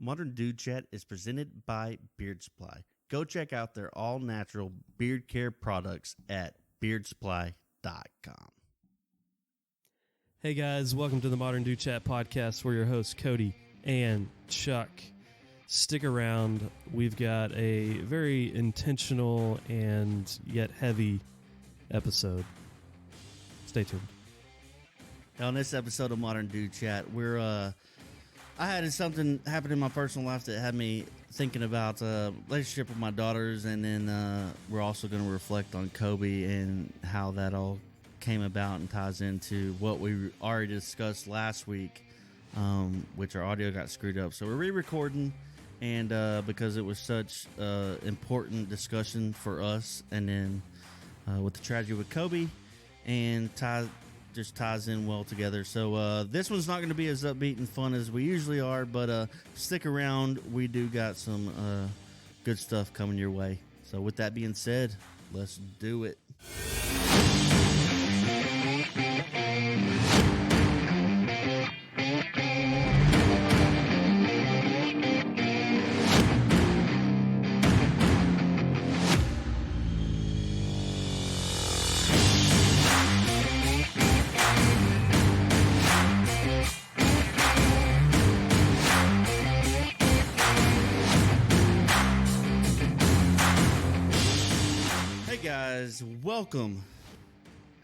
Modern Dude Chat is presented by Beard Supply. Go check out their all-natural beard care products at beardsupply.com. Hey guys, welcome to the Modern Dude Chat podcast. We're your hosts, Cody and Chuck. Stick around. We've got a very intentional and yet heavy episode. Stay tuned. On this episode of Modern Dude Chat, I had something happen in my personal life that had me thinking about relationship with my daughters, and then we're also going to reflect on Kobe and how that all came about and ties into what we already discussed last week, which our audio got screwed up. So we're re-recording, and because it was such important discussion for us, and then with the tragedy with Kobe, and just ties in well together. So this one's not going to be as upbeat and fun as we usually are, but stick around. We do got some good stuff coming your way. So with that being said, let's do it. Guys, welcome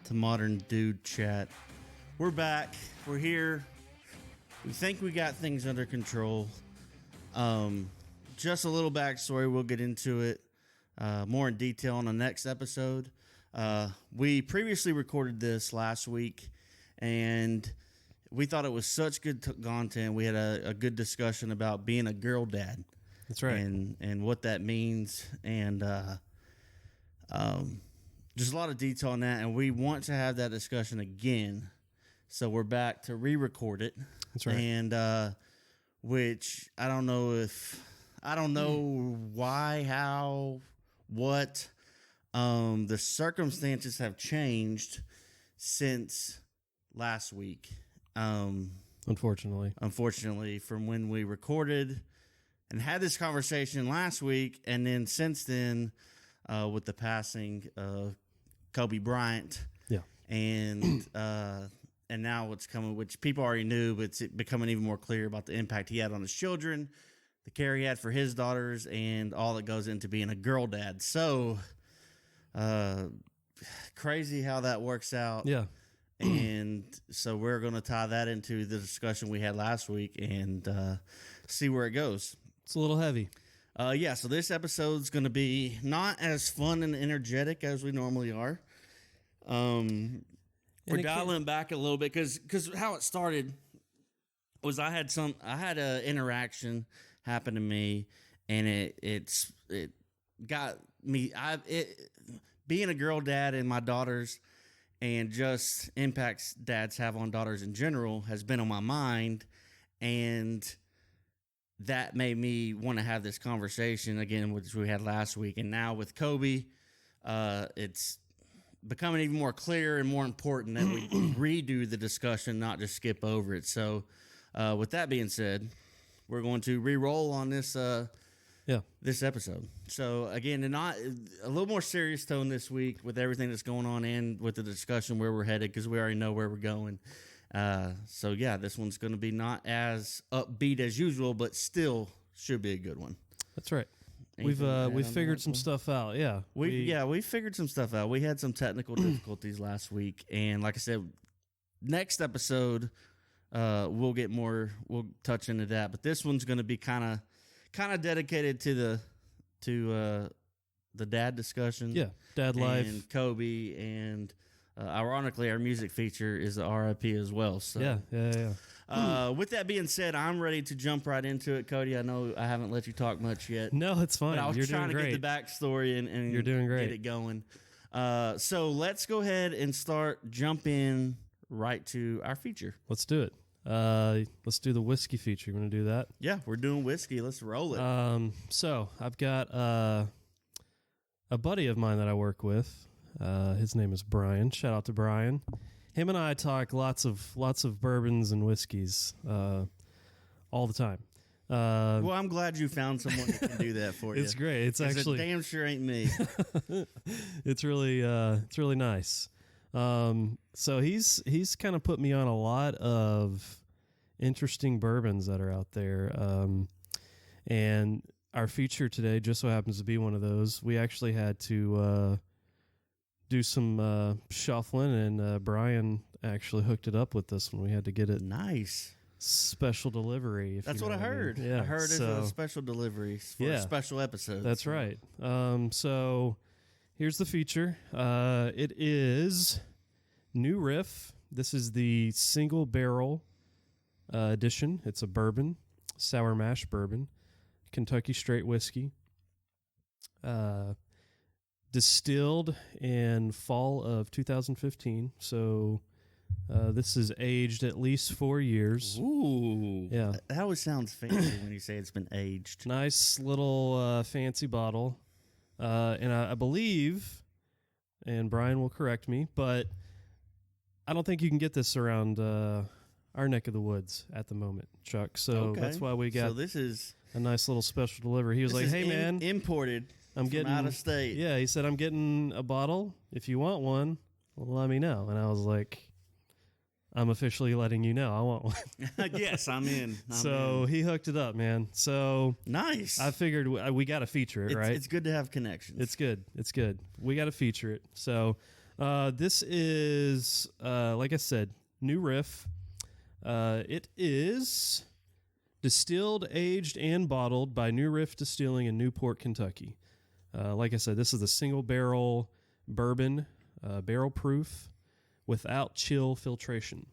to Modern Dude Chat. We're back. We're here. We think we got things under control. Just a little backstory. We'll get into it more in detail on the next episode. We previously recorded this last week, and we thought it was such good content. We had a good discussion about being a girl dad. That's right. And what that means, and just a lot of detail on that, and we want to have that discussion again. So we're back to re-record it. That's right. And which I don't know why, how, what. The circumstances have changed since last week. Unfortunately, from when we recorded and had this conversation last week, and then since then, with the passing of Kobe Bryant, yeah, and now what's coming, which people already knew, but it's becoming even more clear about the impact he had on his children, the care he had for his daughters, and all that goes into being a girl dad. So, crazy how that works out. Yeah, and so we're going to tie that into the discussion we had last week and see where it goes. It's a little heavy. So this episode's going to be not as fun and energetic as we normally are. We're dialing back a little bit because how it started was I had an interaction happen to me, and it got me. Being a girl dad and my daughters, and just impacts dads have on daughters in general has been on my mind, and that made me want to have this conversation again, which we had last week. And now with Kobe, it's becoming even more clear and more important that we redo the discussion, not just skip over it. So with that being said, we're going to re-roll on this this episode. So again, not a little more serious tone this week with everything that's going on and with the discussion where we're headed, because we already know where we're going. This one's going to be not as upbeat as usual, but still should be a good one. That's right. We've figured some stuff out. Yeah, we figured some stuff out. We had some technical difficulties last week, and like I said, next episode we'll touch into that. But this one's going to be kind of dedicated to the dad discussion. Yeah, dad life, and Kobe, and ironically, our music feature is the RIP as well. So yeah. With that being said, I'm ready to jump right into it, Cody. I know I haven't let you talk much yet. No, it's fine. I was You're trying doing to great. get the backstory and you're doing great. Get it going. So let's go ahead and jump in right to our feature. Let's do it. Let's do the whiskey feature. You want to do that? Yeah, we're doing whiskey. Let's roll it. So I've got a buddy of mine that I work with. His name is Bryant. Shout out to Bryant. Him and I talk lots of bourbons and whiskeys all the time. Well, I'm glad you found someone that can do that for you. It's great. It's actually it damn sure ain't me. it's really nice. So he's kind of put me on a lot of interesting bourbons that are out there. And our feature today just so happens to be one of those. We actually had to do some shuffling, and Brian actually hooked it up with this one. We had to get it Nice. Special delivery. That's what I heard. Yeah, I heard it's a special delivery for a special episode. That's right. So here's the feature. It is New Riff. This is the single barrel edition. It's a bourbon, sour mash bourbon, Kentucky straight whiskey. Distilled in fall of 2015. So this is aged at least 4 years. Ooh. Yeah. That always sounds fancy when you say it's been aged. Nice little fancy bottle. And I believe, and Brian will correct me, but I don't think you can get this around our neck of the woods at the moment, Chuck. So that's why we got this is a nice little special delivery. He was like, hey, man. Imported from out of state. Yeah, he said, I'm getting a bottle. If you want one, well, let me know. And I was like, I'm officially letting you know I want one. Yes, I'm in. He hooked it up, man. So nice. I figured we got to feature it, right? It's good to have connections. It's good. We got to feature it. So this is, like I said, New Riff. It is distilled, aged, and bottled by New Riff Distilling in Newport, Kentucky. Like I said, this is a single barrel bourbon, barrel proof, without chill filtration.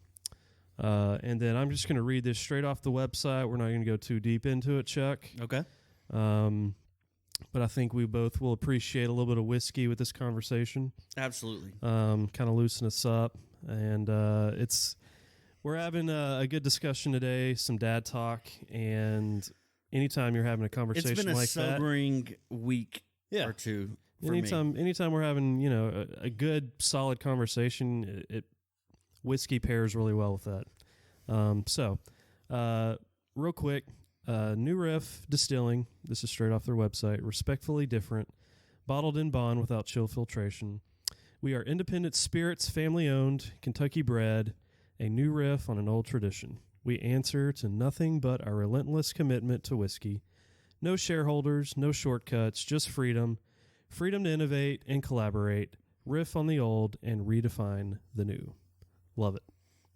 And then I'm just going to read this straight off the website. We're not going to go too deep into it, Chuck. Okay. But I think we both will appreciate a little bit of whiskey with this conversation. Absolutely. Kind of loosen us up. And we're having a good discussion today, some dad talk. And anytime you're having a conversation like that. It's been a sobering week or two. Anytime we're having, a good solid conversation, whiskey pairs really well with that. Real quick, New Riff Distilling. This is straight off their website. Respectfully different, bottled in bond without chill filtration. We are independent spirits, family owned, Kentucky bred, a new riff on an old tradition. We answer to nothing but our relentless commitment to whiskey. No shareholders, no shortcuts, just freedom. Freedom to innovate and collaborate, riff on the old, and redefine the new. Love it.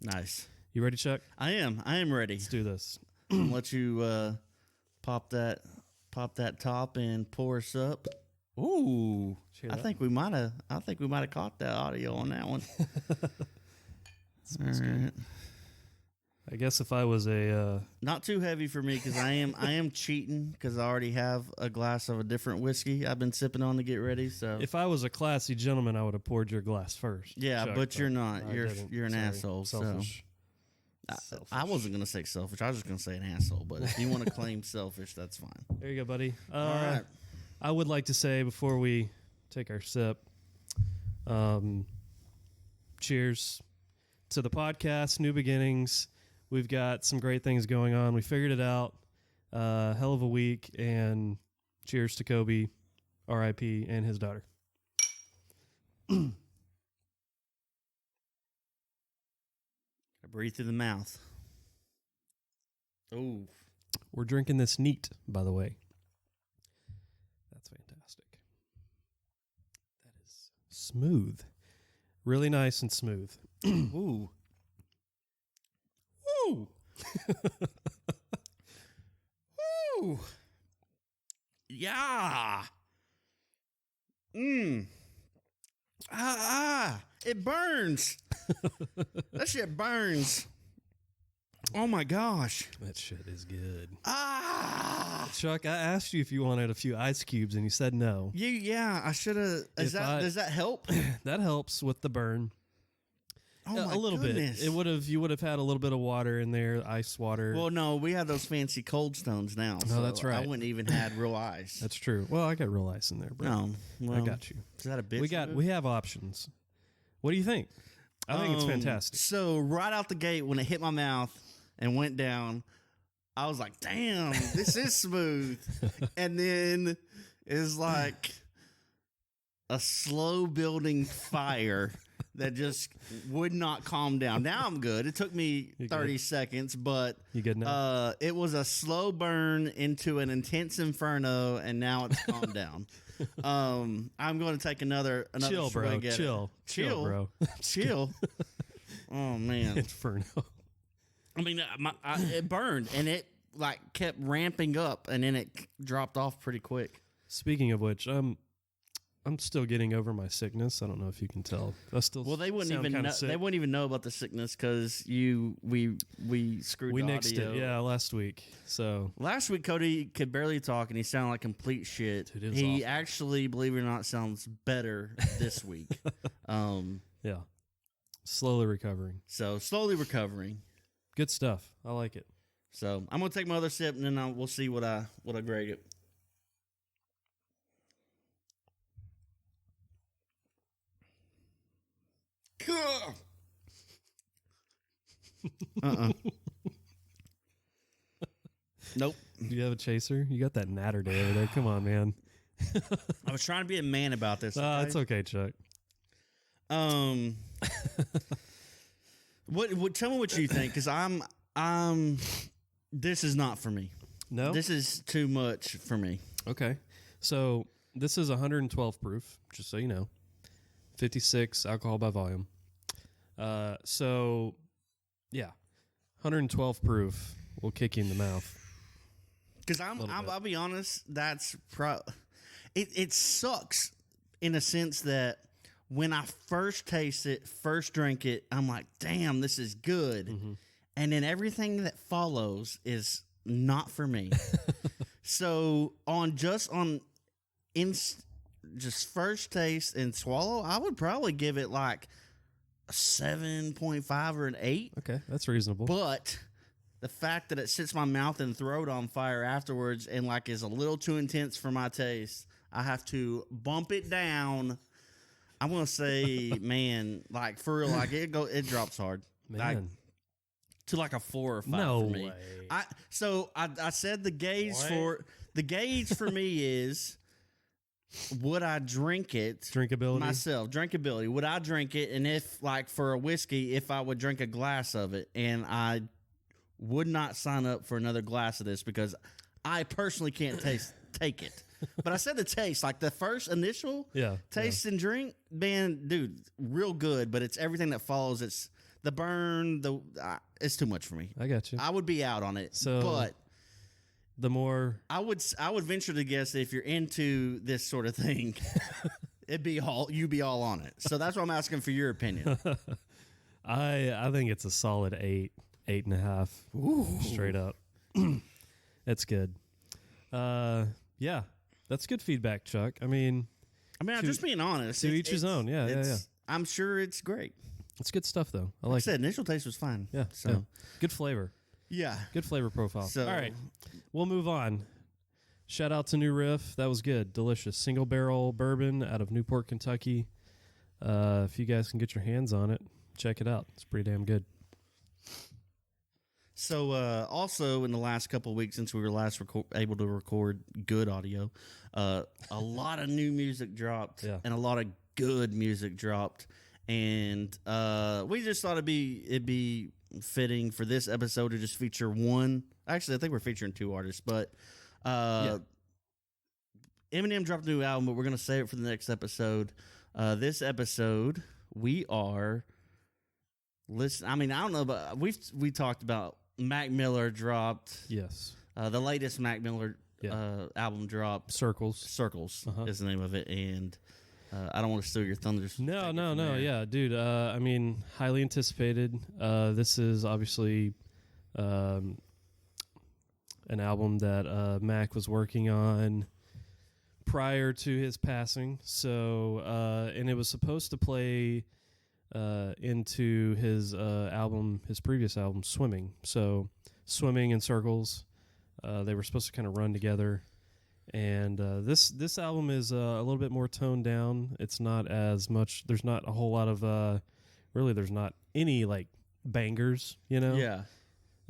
Nice. You ready, Chuck? I am ready. Let's do this. Let you pop that top and pour us up. Ooh, I think we might have caught that audio on that one. All right. I guess if I was a not too heavy for me because I am cheating because I already have a glass of a different whiskey I've been sipping on to get ready. So if I was a classy gentleman, I would have poured your glass first. Yeah, Chuck, but you're not. You're an asshole. Selfish. So I wasn't gonna say selfish. I was just gonna say an asshole. But if you want to claim selfish, that's fine. There you go, buddy. All right. I would like to say before we take our sip, cheers to the podcast, New Beginnings. We've got some great things going on. We figured it out. Hell of a week. And cheers to Kobe, R.I.P., and his daughter. I breathe through the mouth. Oh. We're drinking this neat, by the way. That's fantastic. That is smooth. Really nice and smooth. Ooh. Woo! Woo! Yeah! It burns! That shit burns. Oh my gosh. That shit is good. Chuck, I asked you if you wanted a few ice cubes and you said no. Yeah, I should have. Does that help? That helps with the burn. Oh my a little goodness. bit. You would have had a little bit of water in there, ice water. Well, no, we have those fancy cold stones now. No, that's right. I wouldn't even had real ice. That's true. Well, I got real ice in there, bro. No, well, I got you. Is that a bitch? We have options. What do you think? I think it's fantastic. So right out the gate, when it hit my mouth and went down, I was like, damn, this is smooth. And then it's like a slow building fire that just would not calm down. Now I'm good. It took me 30 seconds, but you good now? It was a slow burn into an intense inferno, and now it's calmed down. I'm going to take another chill, bro. swig at it. Chill, bro. Chill. Oh man, inferno. I mean, it burned, and it like kept ramping up, and then it dropped off pretty quick. Speaking of which, I'm still getting over my sickness. I don't know if you can tell. They wouldn't even know. They wouldn't even know about the sickness because we screwed. We the nixed audio. it, last week. So last week, Cody could barely talk, and he sounded like complete shit. Dude, he awful. actually, believe it or not, sounds better this week. Yeah, slowly recovering. So slowly recovering. Good stuff. I like it. So I'm gonna take my other sip, and then we'll see what I grade it. Nope. Do you have a chaser? You got that natter day over there. Come on, man. I was trying to be a man about this. Okay? It's okay, Chuck. What? Tell me what you think, because this is not for me. No, this is too much for me. Okay, so this is 112 proof, just so you know. 56 alcohol by volume. So yeah, 112 proof will kick you in the mouth. Because I'll be honest, that's it sucks in a sense that when I first taste it, first drink it, I'm like, damn, this is good. Mm-hmm. And then everything that follows is not for me. So just first taste and swallow, I would probably give it like a 7.5 or an 8. Okay, that's reasonable. But the fact that it sits my mouth and throat on fire afterwards and like is a little too intense for my taste, I have to bump it down. I'm gonna say, man, like for real, like it drops hard, man, like, to like a 4 or 5 no for me. Way. I said the gauge for me is, would I drink it? Drinkability myself. Drinkability. Would I drink it? And if like for a whiskey, if I would drink a glass of it, and I would not sign up for another glass of this because I personally can't take it. But I said the taste, like the first initial taste and drink, man, dude, real good. But it's everything that follows. It's the burn. It's too much for me. I got you. I would be out on it. So, but the more I would venture to guess that if you're into this sort of thing, you'd be all on it. So that's why I'm asking for your opinion. I think it's a solid 8.5. Ooh. Straight up. That's good. Yeah. That's good feedback, Chuck. I mean, I'm just being honest. To each his own. Yeah. I'm sure it's great. It's good stuff, though. Like I said, initial taste was fine. Yeah. So yeah. Good flavor. Yeah. Good flavor profile. So, all right. We'll move on. Shout out to New Riff. That was good. Delicious. Single barrel bourbon out of Newport, Kentucky. If you guys can get your hands on it, check it out. It's pretty damn good. So, also in the last couple of weeks since we were last able to record good audio, a lot of new music dropped and a lot of good music dropped. And we just thought it'd be fitting for this episode to just feature one. Actually, I think we're featuring 2 artists, but Eminem dropped a new album, but we're going to save it for the next episode. This episode, we are listening. I mean, I don't know, but we talked about Mac Miller dropped. Yes. The latest Mac Miller album dropped. Circles is the name of it. And I don't want to steal your thunder. No. Yeah, dude. I mean, highly anticipated. This is obviously an album that Mac was working on prior to his passing. So, and it was supposed to play into his previous album, Swimming. So, Swimming and Circles, they were supposed to kind of run together. And this album is a little bit more toned down. It's not as much. There's not a whole lot of. Really, there's not any like bangers. You know. Yeah.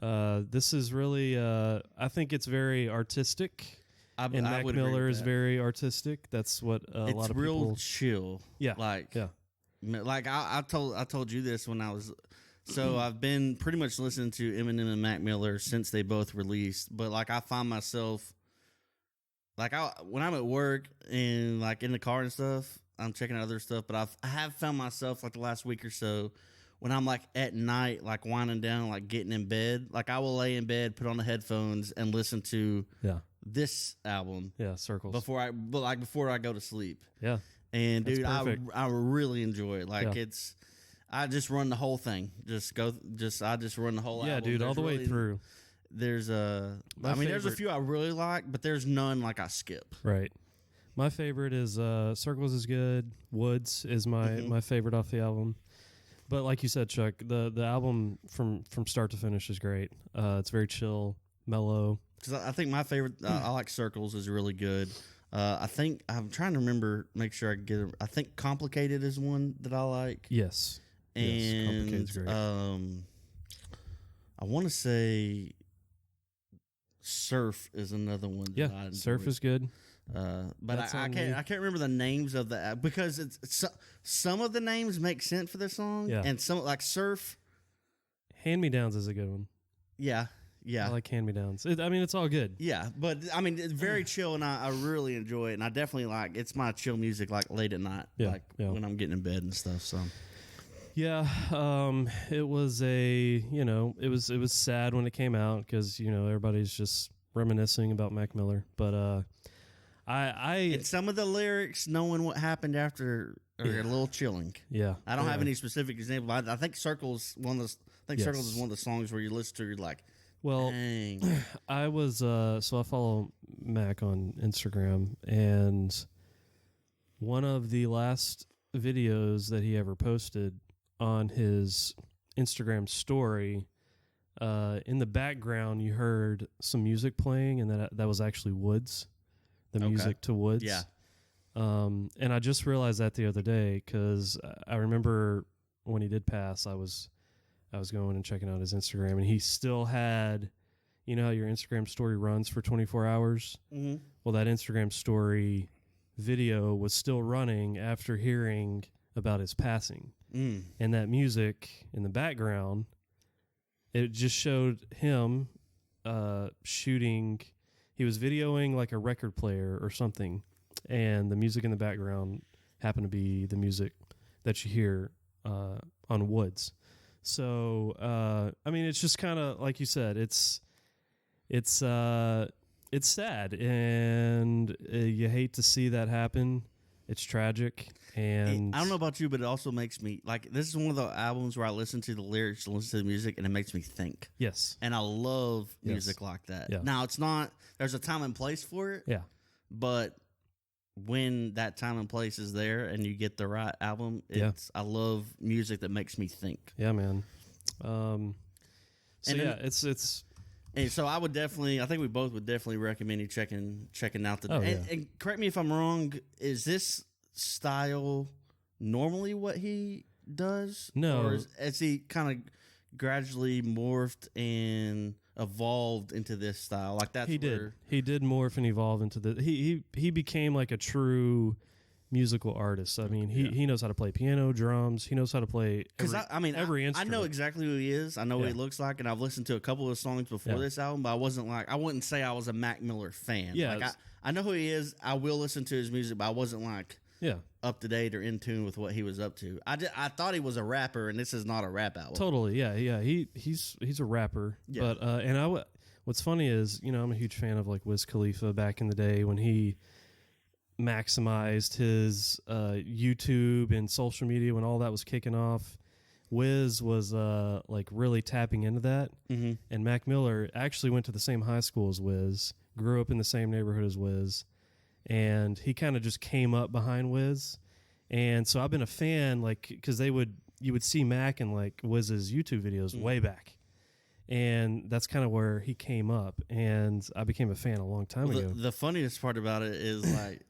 This is really, I think it's very artistic. And Mac Miller is very artistic. That's what a lot of people... It's real chill. Yeah. Like I told you this when I was... So I've been pretty much listening to Eminem and Mac Miller since they both released. But, like, I find myself... Like, when I'm at work and, like, in the car and stuff, I'm checking out other stuff. But I have found myself, like, the last week or so, when I'm, like, at night, like, winding down, like, getting in bed. Like, I will lay in bed, put on the headphones, and listen to this album. Yeah, Circles. Before I go to sleep. Yeah. And, dude, I really enjoy it. Like, I just run the whole thing. I just run the whole album. Yeah, dude, all the way through. There's there's a few I really like, but there's none like I skip. Right. My favorite is Circles is good. Woods is my favorite off the album. But like you said, Chuck, the album from start to finish is great. It's very chill, mellow. Because I think my favorite, I like Circles is really good. I think I'm trying to remember, make sure I get it. I think Complicated is one that I like. Yes. And Complicated's great. I want to say Surf is another one. Yeah, Surf is good. But I can't remember the names of the because it's some of the names make sense for the song, and some like Surf. Hand Me Downs is a good one. Yeah. I like Hand Me Downs. It's all good. Yeah, but I mean, it's very chill, and I really enjoy it, and I definitely like it's my chill music like late at night, when I'm getting in bed and stuff. So. Yeah, it was it was sad when it came out because everybody's just reminiscing about Mac Miller, but and some of the lyrics, knowing what happened after, are a little chilling. Yeah, I don't have any specific example. I think Circles Circles is one of the songs where you listen to, you're like, well, dang. I was so I follow Mac on Instagram, and one of the last videos that he ever posted on his Instagram story, in the background you heard some music playing, and that was actually Woods, the music to Woods. Yeah. And I just realized that the other day because I remember when he did pass, I was going and checking out his Instagram, and he still had, how your Instagram story runs for 24 hours? Mm-hmm. Well, that Instagram story video was still running after hearing about his passing. And that music in the background, it just showed him shooting. He was videoing like a record player or something, and the music in the background happened to be the music that you hear on Woods. So, it's just kind of like you said, it's sad, and you hate to see that happen. It's tragic, and I don't know about you, but it also makes me like, this is one of the albums where I listen to the lyrics, listen to the music, and it makes me think. Yes, and I love music like that. Yeah. Now it's not. There's a time and place for it. Yeah, but when that time and place is there, and you get the right album, I love music that makes me think. Yeah, man. It's. And so I would definitely, I think we both would definitely recommend you checking out the. And correct me if I'm wrong. Is this style normally what he does? No. Or has he kind of gradually morphed and evolved into this style? Like that's he did. He did morph and evolve into the. He became like a true musical artist. I mean, he knows how to play piano, drums. He knows how to play every instrument. I know exactly who he is. I know what he looks like, and I've listened to a couple of songs before this album, but I wouldn't say I was a Mac Miller fan. Yeah, like I know who he is. I will listen to his music, but I wasn't like up to date or in tune with what he was up to. I thought he was a rapper, and this is not a rap album. Totally, yeah. He's a rapper, but what's funny is I'm a huge fan of like Wiz Khalifa back in the day when he maximized his YouTube and social media when all that was kicking off. Wiz was like really tapping into that, and Mac Miller actually went to the same high school as Wiz, grew up in the same neighborhood as Wiz, and he kind of just came up behind Wiz, and so I've been a fan like because you would see Mac in like Wiz's YouTube videos way back. And that's kind of where he came up, and I became a fan a long time ago. The funniest part about it is like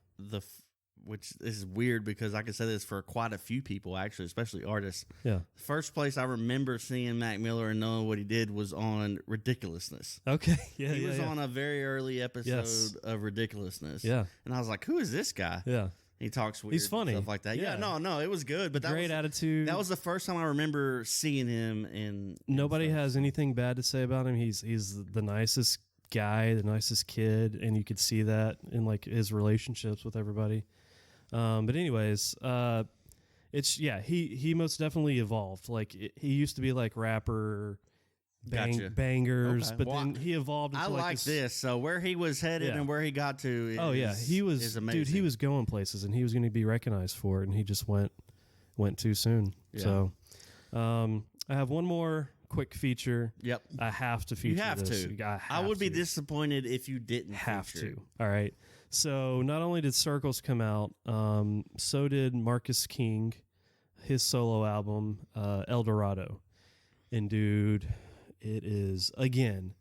which is weird because I can say this for quite a few people, actually, especially artists. Yeah. First place I remember seeing Mac Miller and knowing what he did was on Ridiculousness. Okay. Yeah. He was on a very early episode of Ridiculousness. Yeah. And I was like, who is this guy? Yeah. He talks weird. He's funny. Stuff like that. Yeah. No, it was good. But great attitude. That was the first time I remember seeing him in Nobody has anything bad to say about him. He's the nicest guy, the nicest kid, and you could see that in like his relationships with everybody. But anyways, he most definitely evolved. Like he used to be like rapper bangers, okay. But then he evolved. I like this. So where he was headed and where he got to. He was is amazing. Dude. He was going places, and he was going to be recognized for it, and he just went too soon. Yeah. So, I have one more quick feature. Yep, I have to feature. You have this. to. I would be disappointed if you didn't have feature. to. All right. So not only did Circles come out, so did Marcus King, his solo album, El Dorado, and dude. It is, again,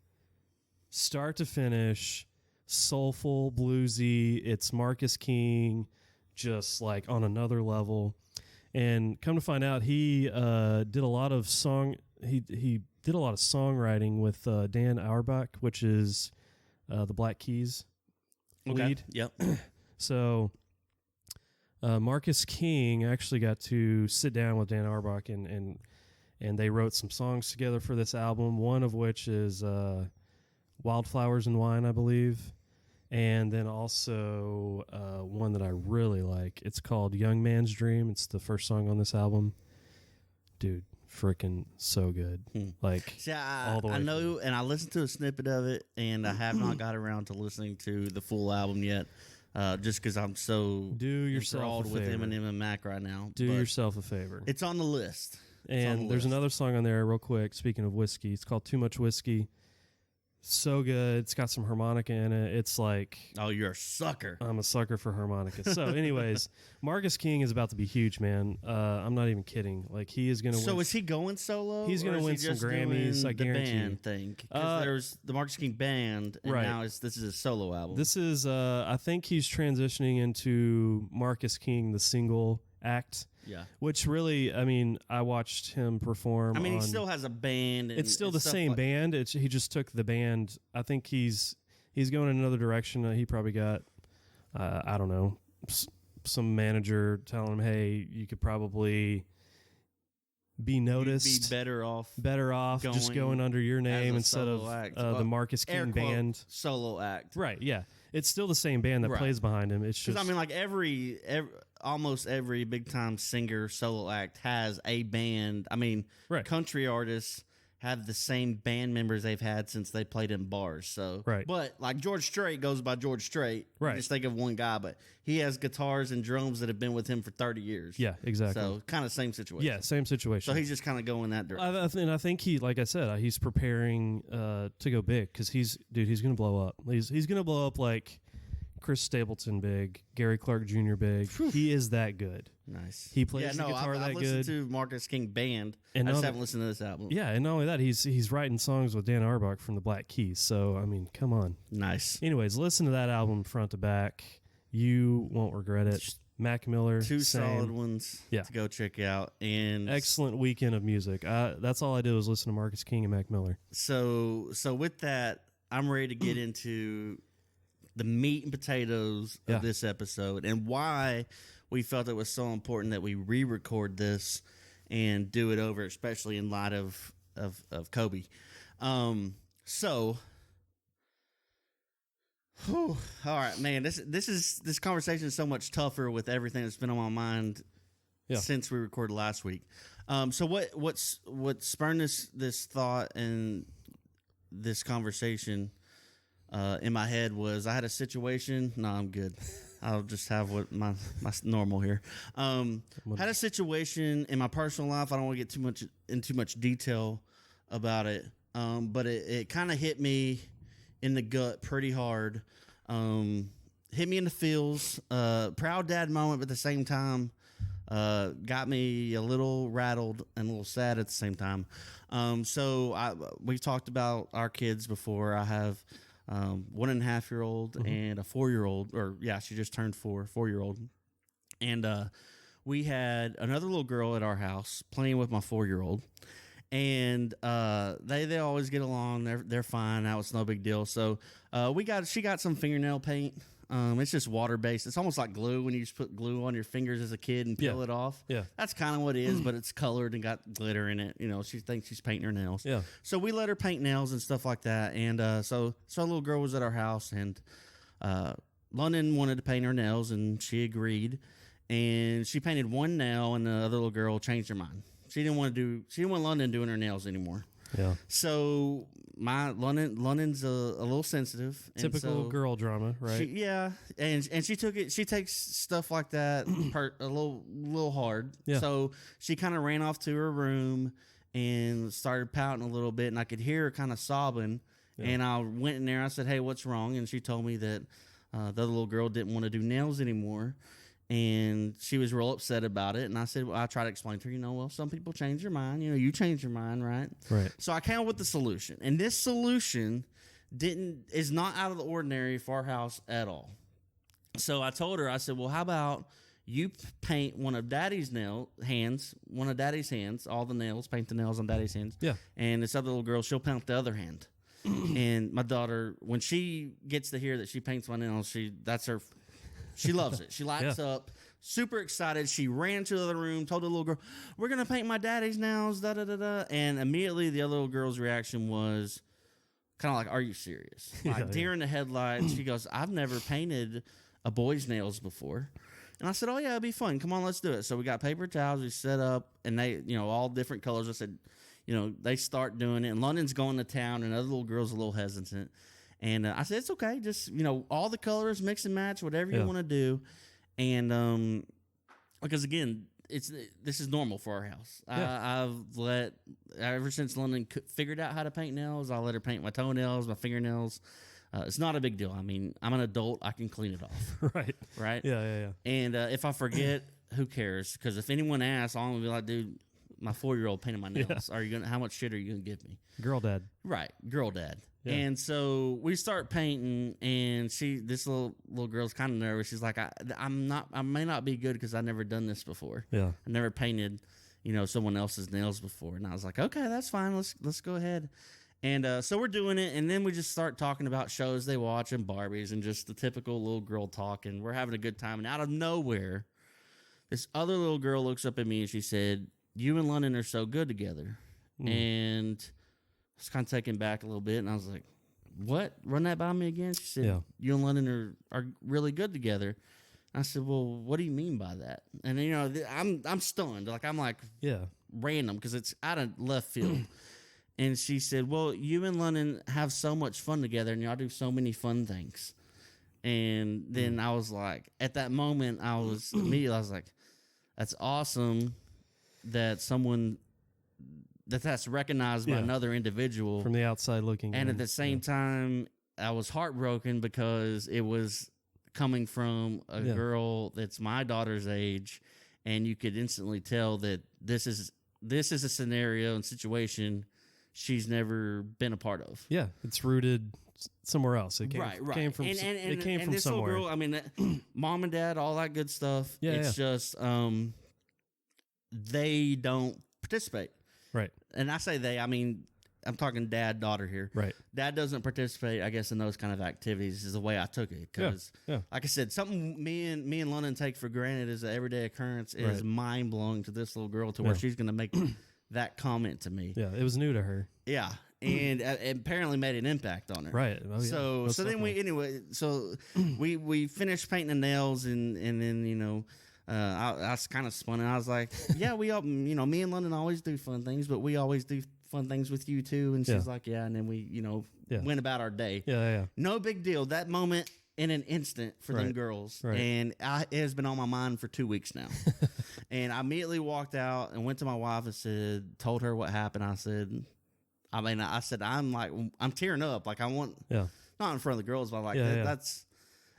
start to finish, soulful, bluesy. It's Marcus King, just like on another level. And come to find out, he did a lot of he did a lot of songwriting with Dan Auerbach, which is the Black Keys lead. Yep. So Marcus King actually got to sit down with Dan Auerbach and they wrote some songs together for this album, one of which is Wildflowers and Wine, I believe. And then also one that I really like. It's called Young Man's Dream. It's the first song on this album. Dude, freaking so good. Like, see, all the way I know, and I listened to a snippet of it, and I have not got around to listening to the full album yet. Just because I'm so enthralled with Eminem and Mac right now. Do yourself a favor. It's on the list. And there's another song on there, real quick, speaking of whiskey. It's called Too Much Whiskey. So good. It's got some harmonica in it. It's like... Oh, you're a sucker. I'm a sucker for harmonica. So anyways, Marcus King is about to be huge, man. I'm not even kidding. Like, he is going to win... So is he going solo? He's going to win some Grammys, I guarantee you. The band thing. Because there's the Marcus King band, and now this is a solo album. This is... I think he's transitioning into Marcus King, the single act. Yeah. Which really, I mean, I watched him perform. I mean, he still has a band. It's still the same band. He just took the band. I think he's going in another direction. He probably got, I don't know, some manager telling him, hey, you could probably be noticed. You'd be better off just going under your name instead of the Marcus King band. Solo act. Right, yeah. It's still the same band that plays behind him. It's just... I mean, like almost every big-time singer solo act has a band. I mean, country artists have the same band members they've had since they played in bars. So, but like George Strait goes by George Strait. Right. You just think of one guy, but he has guitars and drums that have been with him for 30 years. Yeah, exactly. So kind of same situation. Yeah, same situation. So he's just kind of going that direction. And I think he, like I said, he's preparing to go big because he's going to blow up. He's going to blow up like Chris Stapleton big, Gary Clark Jr. big. Whew. He is that good. Nice. He plays the guitar I've that good. I've listened to Marcus King band. And I just haven't listened to this album. Yeah, and not only that, he's writing songs with Dan Auerbach from the Black Keys. So, I mean, come on. Nice. Anyways, listen to that album front to back. You won't regret it. Mac Miller. Two solid ones to go check out. And excellent weekend of music. That's all I did was listen to Marcus King and Mac Miller. So with that, I'm ready to get into the meat and potatoes of this episode and why we felt it was so important that we re-record this and do it over, especially in light of Kobe. All right, man. This conversation is so much tougher with everything that's been on my mind since we recorded last week. So what spurred this thought and this conversation in my head was I had a situation. No, I'm good. I'll just have what my normal here. Had a situation in my personal life. I don't want to get too much detail about it, but it kind of hit me in the gut pretty hard. Hit me in the feels. Proud dad moment, but at the same time, got me a little rattled and a little sad at the same time. We've talked about our kids before. I have 1.5-year-old and a 4-year-old, she just turned 4-year-old. And we had another little girl at our house playing with my 4-year-old. And they always get along. They're fine. Now it's no big deal. So she got some fingernail paint. It's just water based. It's almost like glue when you just put glue on your fingers as a kid and peel it off. Yeah, that's kind of what it is. But it's colored and got glitter in it. You know, she thinks she's painting her nails. Yeah. So we let her paint nails and stuff like that. And so a little girl was at our house, and London wanted to paint her nails, and she agreed. And she painted one nail, and the other little girl changed her mind. She didn't want London doing her nails anymore. Yeah. So London's a little sensitive. Typical girl drama, right? And she took it. She takes stuff like that a little hard. Yeah. So she kind of ran off to her room and started pouting a little bit, and I could hear her kind of sobbing. Yeah. And I went in there. I said, "Hey, what's wrong?" And she told me that the other little girl didn't want to do nails anymore. And she was real upset about it. And I said, well, I tried to explain to her, well, some people change their mind. You change your mind, right? Right. So I came up with the solution. And this solution is not out of the ordinary for our house at all. So I told her, I said, well, how about you paint one of Daddy's hands, all the nails, paint the nails on Daddy's hands. Yeah. And this other little girl, she'll paint the other hand. And my daughter, when she gets to hear that she paints my nails, she loves it. She lights up, super excited. She ran to the other room, told the little girl, we're going to paint my daddy's nails, da-da-da-da. And immediately the other little girl's reaction was kind of like, are you serious? Like deer in the headlights. She goes, I've never painted a boy's nails before. And I said, oh, yeah, it'd be fun. Come on, let's do it. So we got paper towels. We set up, and they, all different colors. I said, they start doing it. And London's going to town, and the other little girl's a little hesitant. And I said, it's okay. Just, all the colors, mix and match, whatever you want to do. And because, again, this is normal for our house. Yeah. Ever since London figured out how to paint nails, I let her paint my toenails, my fingernails. It's not a big deal. I mean, I'm an adult. I can clean it off. Right? Yeah. And if I forget, who cares? Because if anyone asks, I'm going to be like, dude, my 4-year-old painted my nails. Yeah. How much shit are you going to give me? Girl dad. Right. Girl dad. Yeah. And so we start painting, and this little girl's kind of nervous. She's like, I may not be good because I've never done this before. Yeah. I never painted, someone else's nails before. And I was like, okay, that's fine. Let's go ahead. And so we're doing it, and then we just start talking about shows they watch and Barbies and just the typical little girl talk, and we're having a good time. And out of nowhere, this other little girl looks up at me, and she said, you and London are so good together. And I was kind of taken back a little bit, and I was like, what? Run that by me again? She said, you and London are really good together. I said, well, what do you mean by that? And, I'm stunned. I'm like random because it's out of left field. And she said, well, you and London have so much fun together, and y'all do so many fun things. And then I was like, at that moment, I was like, that's awesome that that's recognized by another individual from the outside looking and in. At the same time, I was heartbroken because it was coming from a girl that's my daughter's age, and you could instantly tell that this is a scenario and situation she's never been a part of. Yeah, it's rooted somewhere else. It came, came from it came from this somewhere. Little girl, mom and dad, all that good stuff. Yeah, it's just they don't participate. Right. And I say they, I'm talking dad, daughter here. Right. Dad doesn't participate, I guess, in those kind of activities is the way I took it. Because, like I said, something me and London take for granted as an everyday occurrence is mind-blowing to this little girl to where she's going to make that comment to me. Yeah, it was new to her. Yeah. And it apparently made an impact on her. Right. Oh, yeah. So then we finished painting the nails, and then, I was kind of spun, and I was like, yeah, we all, me and London always do fun things, but we always do fun things with you too. And she's like, yeah. And then we, went about our day. Yeah. No big deal. That moment in an instant for them girls. Right. And it has been on my mind for 2 weeks now. And I immediately walked out and went to my wife and told her what happened. I said, I'm tearing up. Like I want, not in front of the girls, but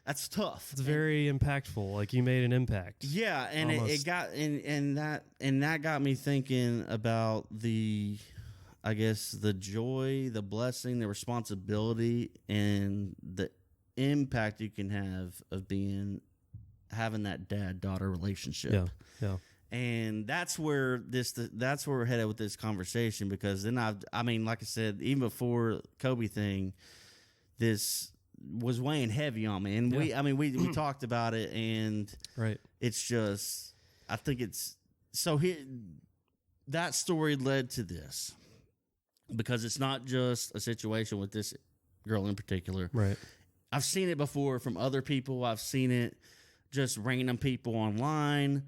that's tough. It's very impactful. Like you made an impact. Yeah, and it got that got me thinking about the joy, the blessing, the responsibility, and the impact you can have of having that dad-daughter relationship. Yeah. Yeah. And that's where we're headed with this conversation, because then I mean, like I said, even before Kobe thing, this was weighing heavy on me. And we talked about it, and right. It's just, I think it's, so here, that story led to this, because it's not just a situation with this girl in particular. Right. I've seen it before from other people. I've seen it just random people online.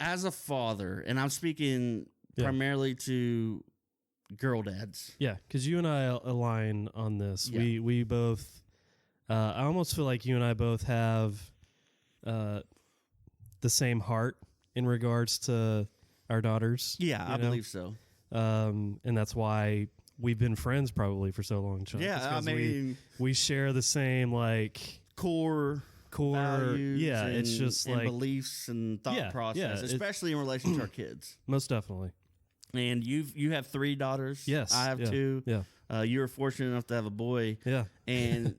As a father, and I'm speaking primarily to girl dads. Yeah, because you and I align on this. Yeah. We both, I almost feel like you and I both have the same heart in regards to our daughters. Yeah, I believe so. And that's why we've been friends probably for so long, Chuck. Yeah, I mean, we share the same core values, yeah, it's just and beliefs and thought process, especially in relation to our kids. Most definitely. And you have 3 daughters. Yes, I have 2. Yeah, you were fortunate enough to have a boy. Yeah, and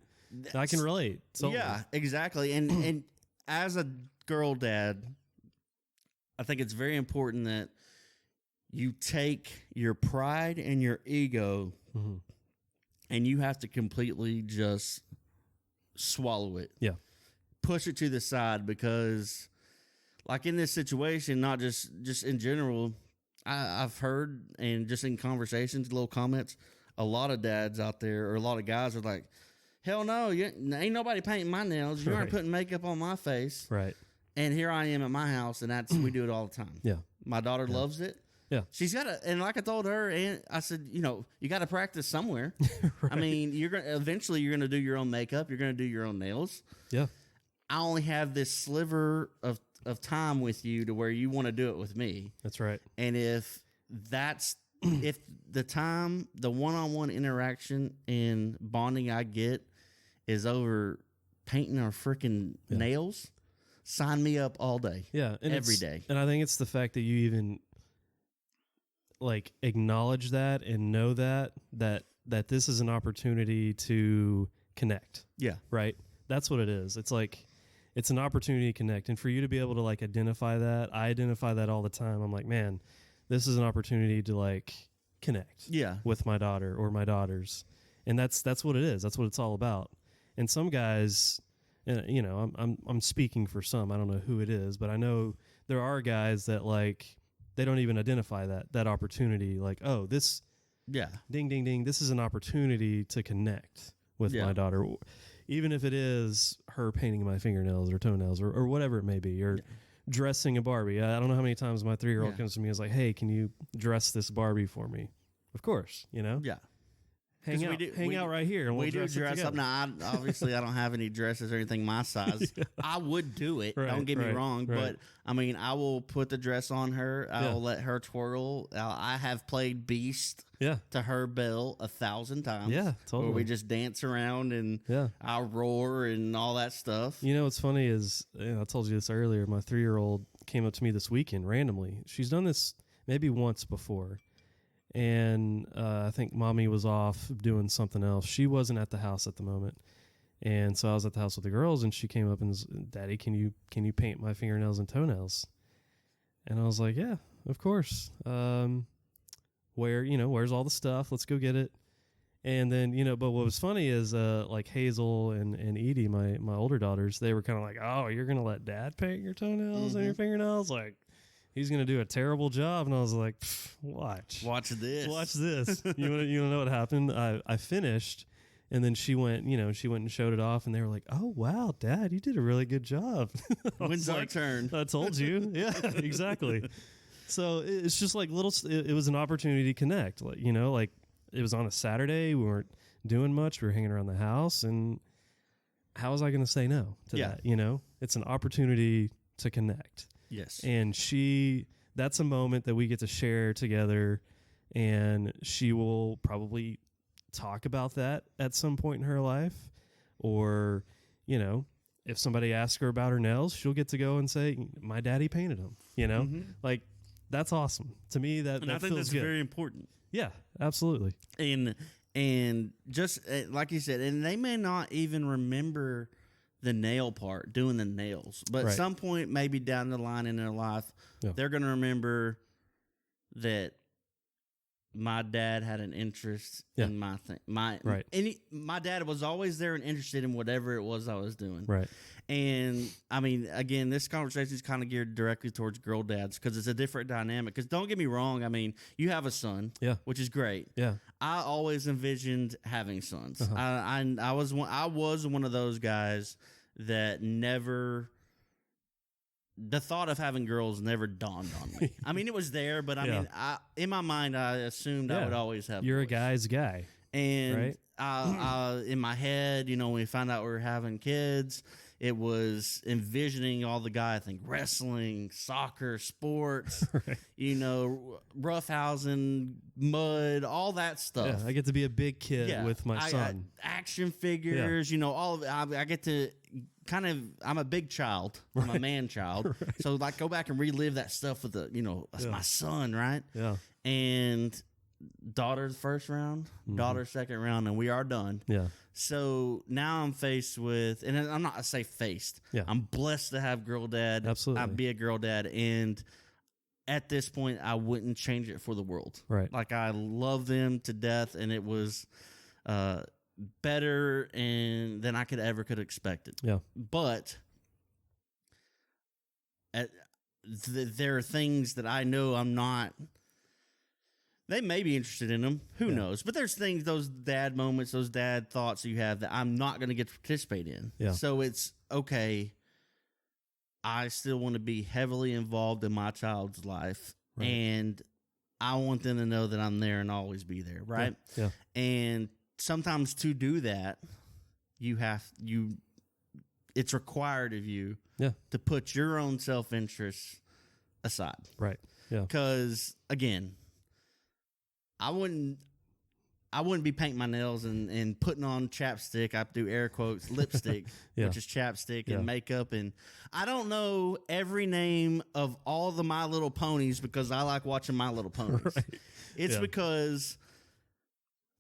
I can relate. Totally. Yeah, exactly. And as a girl dad, I think it's very important that you take your pride and your ego, and you have to completely just swallow it. Yeah. Push it to the side, because like in this situation, not just in general, I've heard, and just in conversations, little comments, a lot of dads out there, or a lot of guys are like, hell no, ain't nobody painting my nails. You aren't putting makeup on my face. Right. And here I am at my house, and we do it all the time. Yeah. My daughter loves it. Yeah. She's got and like I told her, and I said, you got to practice somewhere. Right. I mean, eventually you're going to do your own makeup. You're going to do your own nails. Yeah. I only have this sliver of time with you to where you want to do it with me. That's right. And if the time, the one-on-one interaction and bonding I get is over painting our freaking nails, sign me up all day. Yeah. And every day. And I think it's the fact that you even acknowledge that and know that this is an opportunity to connect. Yeah. Right. That's what it is. It's an opportunity to connect. And for you to be able to identify that, I identify that all the time. I'm like, man, this is an opportunity to connect with my daughter or my daughters. And that's what it is. That's what it's all about. And some guys, I'm speaking for some, I don't know who it is, but I know there are guys that they don't even identify that opportunity. Ding, ding, ding. This is an opportunity to connect with my daughter. Even if it is her painting my fingernails or toenails or whatever it may be, or dressing a Barbie. I don't know how many times my 3-year-old comes to me and is like, hey, can you dress this Barbie for me? Of course, Yeah. Hang out right here. And we do dress up. Now, obviously, I don't have any dresses or anything my size. I would do it. Don't get me wrong. But, I mean, I will put the dress on her. I will let her twirl. I have played Beast to her bell 1,000 times. Yeah, totally. Where we just dance around and I roar and all that stuff. What's funny is, I told you this earlier, my 3-year-old came up to me this weekend randomly. She's done this maybe once before. And I think mommy was off doing something else. She wasn't at the house at the moment. And so I was at the house with the girls, and she came up and was, Daddy, can you paint my fingernails and toenails? And I was like, yeah, of course. Where's all the stuff? Let's go get it. And then, but what was funny is Hazel and Edie, my older daughters, they were kind of like, oh, you're going to let Dad paint your toenails and your fingernails? He's going to do a terrible job. And I was like, watch this. You want to know what happened? I finished, and then she went and showed it off, and they were like, oh, wow, Dad, you did a really good job. When's our turn? I told you. Yeah, exactly. So it's just it was an opportunity to connect. It was on a Saturday. We weren't doing much. We were hanging around the house, and how was I going to say no to that? It's an opportunity to connect. Yes. And that's a moment that we get to share together, and she will probably talk about that at some point in her life. Or, if somebody asks her about her nails, she'll get to go and say, my daddy painted them, that's awesome. To me, that I think that's good. Very important. Yeah, absolutely. And just like you said, and they may not even remember the nail part, doing the nails. But at some point, maybe down the line in their life, they're going to remember that my dad had an interest in my thing. My dad was always there and interested in whatever it was I was doing. Right. And I mean, again, this conversation is kind of geared directly towards girl dads because it's a different dynamic. Because don't get me wrong, I mean, you have a son, which is great. Yeah. I always envisioned having sons. I was one of those guys that never. The thought of having girls never dawned on me. I mean, it was there, but I mean, in my mind, I assumed I would always have. You're boys. A guy's guy, and in my head, you know, when we found out we were having kids, it was envisioning all the guy. I think wrestling, soccer, sports, you know, roughhousing, mud, all that stuff. Yeah, I get to be a big kid with my son. Action figures, you know, all of it. I get to. I'm a big child. I'm a man child. So like go back and relive that stuff with my son, right? Yeah. And daughter's first round, daughter's second round, and we are done. Yeah. So now I'm faced with, and I'm not, I say faced. Yeah. I'm blessed to have girl dad. Absolutely. I'd be a girl dad. And at this point, I wouldn't change it for the world. Right. Like I love them to death, and it was, better than I could have expected. Yeah. But there are things that I know I'm not. They may be interested in them. Who knows? But there's things, those dad moments, those dad thoughts you have that I'm not going to get to participate in. Yeah. So it's okay. I still want to be heavily involved in my child's life. Right. And I want them to know that I'm there and always be there. Right. Yeah. And sometimes to do that, it's required of you to put your own self-interest aside. Right. Yeah. Because again, I wouldn't be painting my nails and putting on chapstick. I do air quotes, lipstick, which is chapstick and makeup. And I don't know every name of all the My Little Ponies because I like watching My Little Ponies. Right. It's because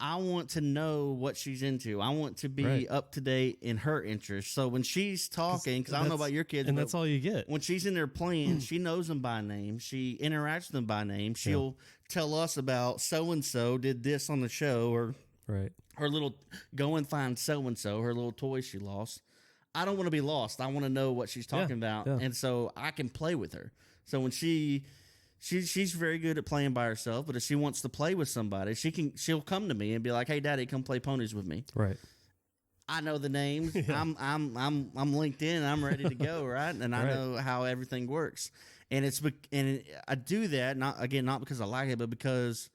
I want to know what she's into. I want to be up to date in her interests. So when she's talking, because I don't know about your kids, and that's all you get. When she's in there playing, she knows them by name. She interacts with them by name. She'll tell us about so-and-so did this on the show, or her little go and find so-and-so, her little toy she lost. I don't want to be lost. I want to know what she's talking about. Yeah. And so I can play with her. So when she's very good at playing by herself, but if she wants to play with somebody, she'll come to me and be like, "Hey, Daddy, come play ponies with me." Right. I know the names. I'm linked in. I'm ready to go. Right. And I know how everything works. And I do that not because I like it, but because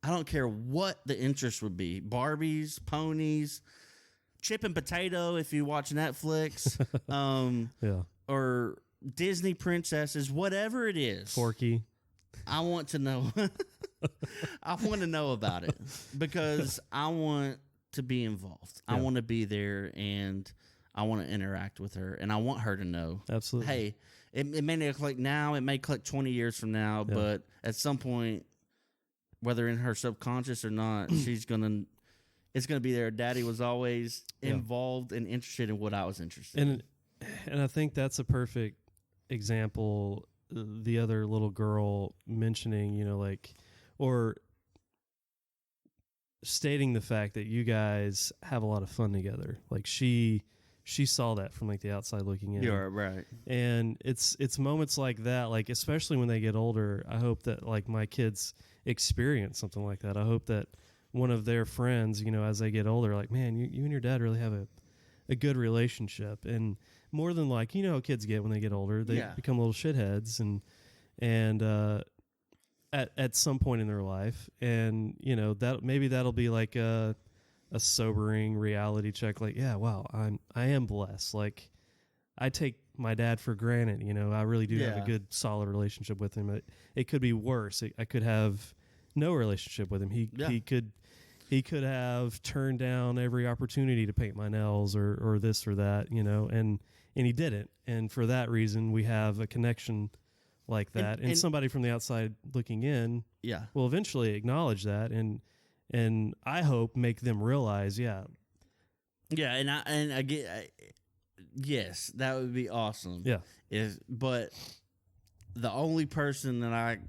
I don't care what the interest would be. Barbies, ponies, chip and potato. If you watch Netflix, or Disney princesses, whatever it is, Forky. I want to know. I want to know about it because I want to be involved. I want to be there and I want to interact with her and I want her to know. Absolutely. Hey, it may not click now. It may click 20 years from now, but at some point, whether in her subconscious or not, it's going to be there. Daddy was always involved and interested in what I was interested in. And I think that's a perfect example. The other little girl mentioning, or stating the fact that you guys have a lot of fun together. Like she saw that from like the outside looking in. You're right. And it's moments like that, like especially when they get older, I hope that like my kids experience something like that. I hope that one of their friends, as they get older, like, man, you and your dad really have a good relationship. And more than like, how kids get when they get older, they become little shitheads and at some point in their life. And, that maybe that'll be like a sobering reality check. Like, yeah, wow, I am blessed. Like I take my dad for granted. I really do have a good solid relationship with him. It could be worse. I could have no relationship with him. He could have turned down every opportunity to paint my nails or this or that, and he didn't. And for that reason, we have a connection like that. And somebody from the outside looking in will eventually acknowledge that and I hope make them realize, and I get Yes, that would be awesome. Yeah. But the only person that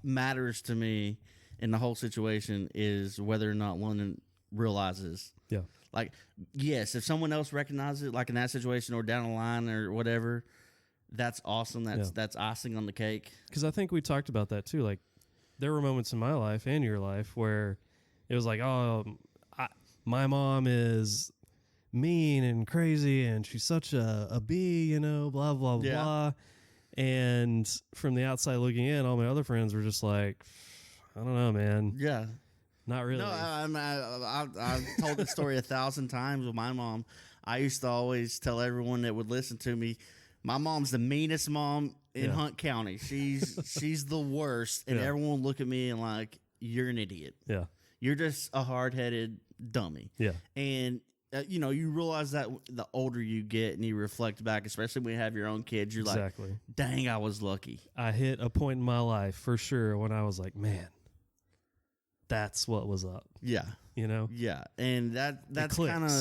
matters to me in the whole situation is whether or not one realizes. Yeah. Like, yes, if someone else recognizes it, like in that situation or down the line or whatever, that's awesome. That's icing on the cake. Because I think we talked about that too. Like, there were moments in my life and your life where it was like, oh, my mom is mean and crazy and she's such a bee, you know, blah, blah, blah. And from the outside looking in, all my other friends were just like, I don't know, man. Yeah. Not really. No, I've told this story 1,000 times with my mom. I used to always tell everyone that would listen to me, my mom's the meanest mom in Hunt County. She's the worst. And everyone would look at me and like, you're an idiot. Yeah. You're just a hard-headed dummy. Yeah. And, you realize that the older you get and you reflect back, especially when you have your own kids, you're like, dang, I was lucky. I hit a point in my life for sure when I was like, man, that's what was up. Yeah. You know? Yeah. And that's kind of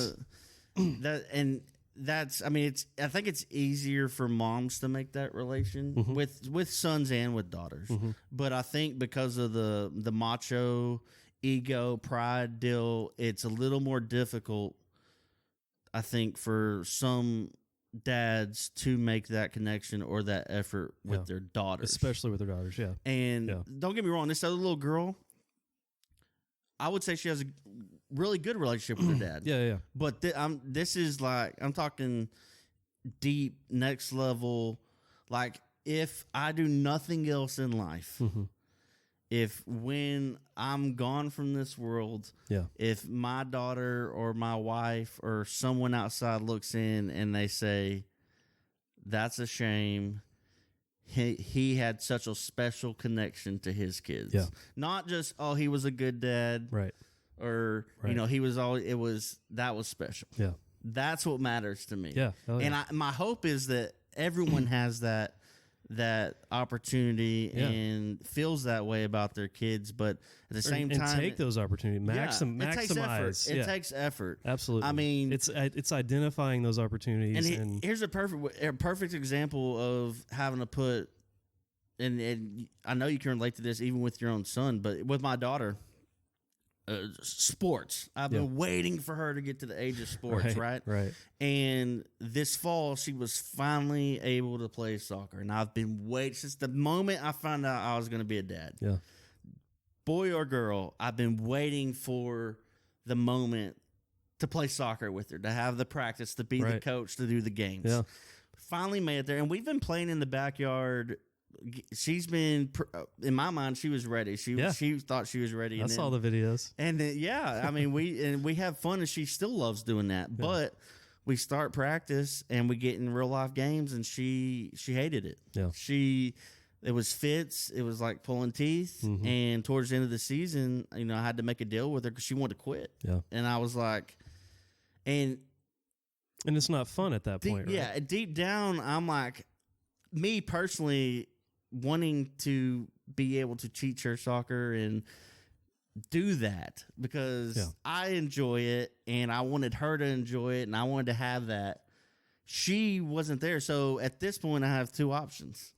that. And that's, I mean, I think it's easier for moms to make that relation with sons and with daughters. But I think because of the macho ego pride deal, it's a little more difficult, I think, for some dads to make that connection or that effort with their daughters. Especially with their daughters, yeah. And don't get me wrong, this other little girl, I would say she has a really good relationship with her dad. Yeah. But this is like, I'm talking deep, next level. Like, if I do nothing else in life, if when I'm gone from this world, if my daughter or my wife or someone outside looks in and they say, that's a shame, he had such a special connection to his kids. Yeah. Not just, oh, he was a good dad. Right. Or, he was always, that was special. Yeah. That's what matters to me. Yeah. Oh, yeah. And my hope is that everyone has that opportunity and feels that way about their kids, but at the same time, take those opportunities, maximize. It takes effort. Absolutely. I mean, it's identifying those opportunities. And here's a perfect example of having to put, and I know you can relate to this even with your own son, but with my daughter, sports. I've been waiting for her to get to the age of sports, right? Right. And this fall, she was finally able to play soccer, and I've been waiting since the moment I found out I was going to be a dad. Yeah. Boy or girl, I've been waiting for the moment to play soccer with her, to have the practice, to be the coach, to do the games. Yeah. Finally made it there, and we've been playing in the backyard. She's been, in my mind, she was ready. She thought she was ready. I saw the videos. And then, I mean, we have fun, and she still loves doing that. Yeah. But we start practice, and we get in real life games, and she hated it. Yeah. It was fits. It was like pulling teeth. And towards the end of the season, I had to make a deal with her because she wanted to quit. Yeah. And I was like, and it's not fun at that point, right? Yeah. Deep down, I'm like, me personally, wanting to be able to teach her soccer and do that because I enjoy it and I wanted her to enjoy it and I wanted to have that. She wasn't there. So at this point, I have two options.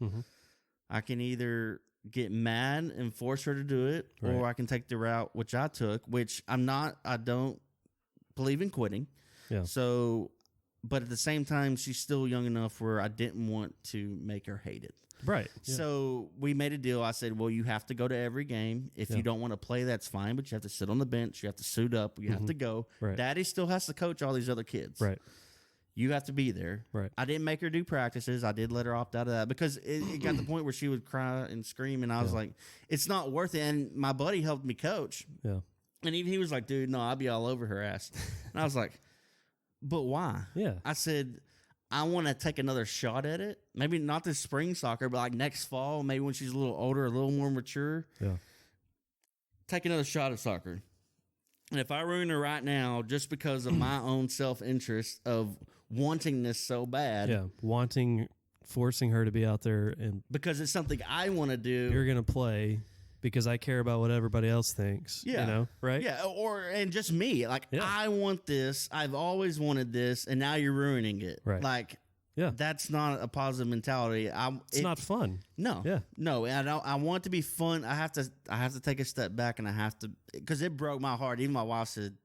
I can either get mad and force her to do it, or I can take the route which I took, which I don't believe in quitting. Yeah. So, but at the same time, she's still young enough where I didn't want to make her hate it. Right. Yeah. So we made a deal. I said, well, you have to go to every game. If you don't want to play, that's fine, but you have to sit on the bench. You have to suit up. You have to go. Right. Daddy still has to coach all these other kids. Right. You have to be there. Right. I didn't make her do practices. I did let her opt out of that because it got to the point where she would cry and scream, and I was like, it's not worth it. And my buddy helped me coach. Yeah. And he was like, dude, no, I'll be all over her ass. And I was like, but why? Yeah. I said, I want to take another shot at it. Maybe not this spring soccer, but like next fall, maybe when she's a little older, a little more mature. Yeah. Take another shot at soccer. And if I ruin her right now just because of my own self-interest of wanting this so bad. Yeah, forcing her to be out there. And because it's something I want to do. You're going to play because I care about what everybody else thinks. Yeah. You know, right? Yeah, and just me. Like, I want this. I've always wanted this, and now you're ruining it. Right. Like, Yeah. that's not a positive mentality. It's not fun. No. Yeah. No, and I want it to be fun. I have to take a step back, and I have to, because it broke my heart. Even my wife said,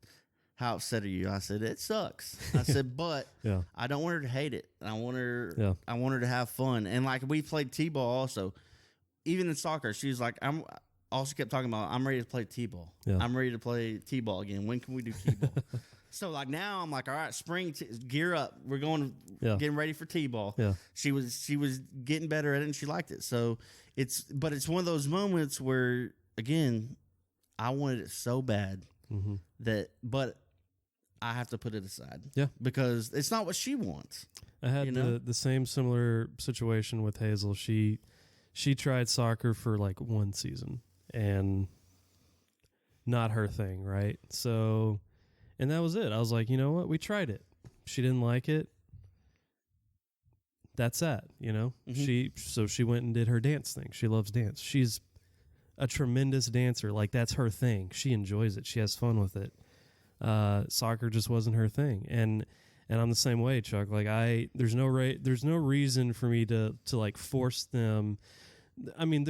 "How upset are you?" I said, "It sucks." I said, "But Yeah. I don't want her to hate it. I want her. Yeah. I want her to have fun." And like, we played t-ball also. Even in soccer, she's like, all she kept talking about, I'm ready to play t-ball. Yeah. I'm ready to play t-ball again. When can we do t-ball? So like now I'm like, all right, spring, gear up. We're going, getting ready for t-ball. Yeah. She was getting better at it, and she liked it. So it's one of those moments where, again, I wanted it so bad but I have to put it aside. Yeah. Because it's not what she wants. I had the same similar situation with Hazel. She tried soccer for like one season and not her thing, right? So, and that was it. I was like, you know what? We tried it. She didn't like it. That's that, you know? She went and did her dance thing. She loves dance. She's a tremendous dancer. Like, that's her thing. She enjoys it. She has fun with it. Soccer just wasn't her thing. And I'm the same way, Chuck. Like, there's no reason for me to like force them. I mean,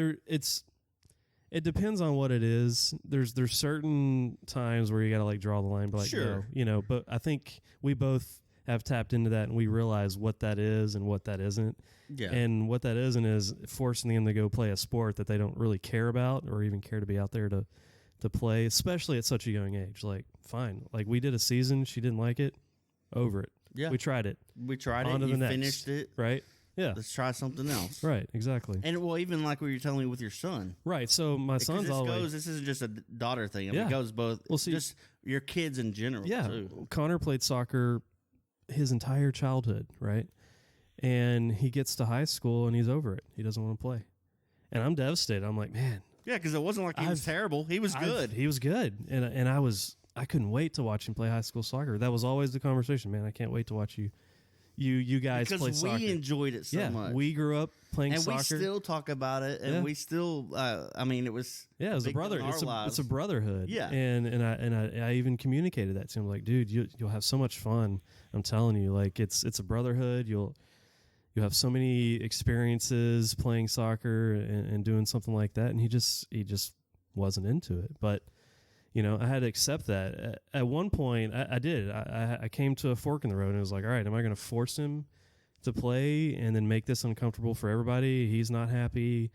it depends on what it is. There's certain times where you got to like draw the line, but like, no, you know, but I think we both have tapped into that, and we realize what that is and what that isn't. Yeah. And what that isn't is forcing them to go play a sport that they don't really care about or even care to be out there to play, especially at such a young age. Like, fine. Like, we did a season. She didn't like it. Over it. Yeah. We tried it. On to the next. Finished it. Right? Yeah. Let's try something else. Right. Exactly. And well, even like what you're telling me with your son. Right. So my son's always. This isn't just a daughter thing. I mean, Yeah. it goes both. Well, see, just your kids in general. Yeah. Too. Connor played soccer his entire childhood, right? And he gets to high school and he's over it. He doesn't want to play. And I'm devastated. I'm like, man. Yeah, because it wasn't like he was terrible. He was good. He was good. And I couldn't wait to watch him play high school soccer. That was always the conversation, man. I can't wait to watch you guys play soccer. Because we enjoyed it so much. We grew up playing soccer. And we still talk about it. And we still, I mean, it was. Yeah, it was a brother. It's a brotherhood. Yeah. And I even communicated that to him. Like, dude, you'll have so much fun. I'm telling you, like, it's a brotherhood. You'll have so many experiences playing soccer and doing something like that. And he just wasn't into it. But, you know, I had to accept that. At one point, I did. I came to a fork in the road and it was like, all right, am I going to force him to play and then make this uncomfortable for everybody? He's not happy.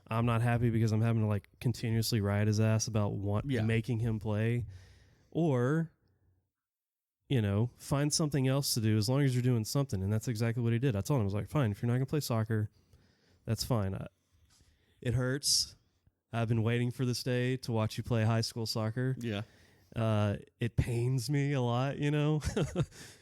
I'm not happy because I'm having to like continuously ride his ass about making him play. Or, you know, find something else to do as long as you're doing something. And that's exactly what he did. I told him, I was like, fine, if you're not going to play soccer, that's fine. It hurts. I've been waiting for this day to watch you play high school soccer. Yeah. It pains me a lot, you know.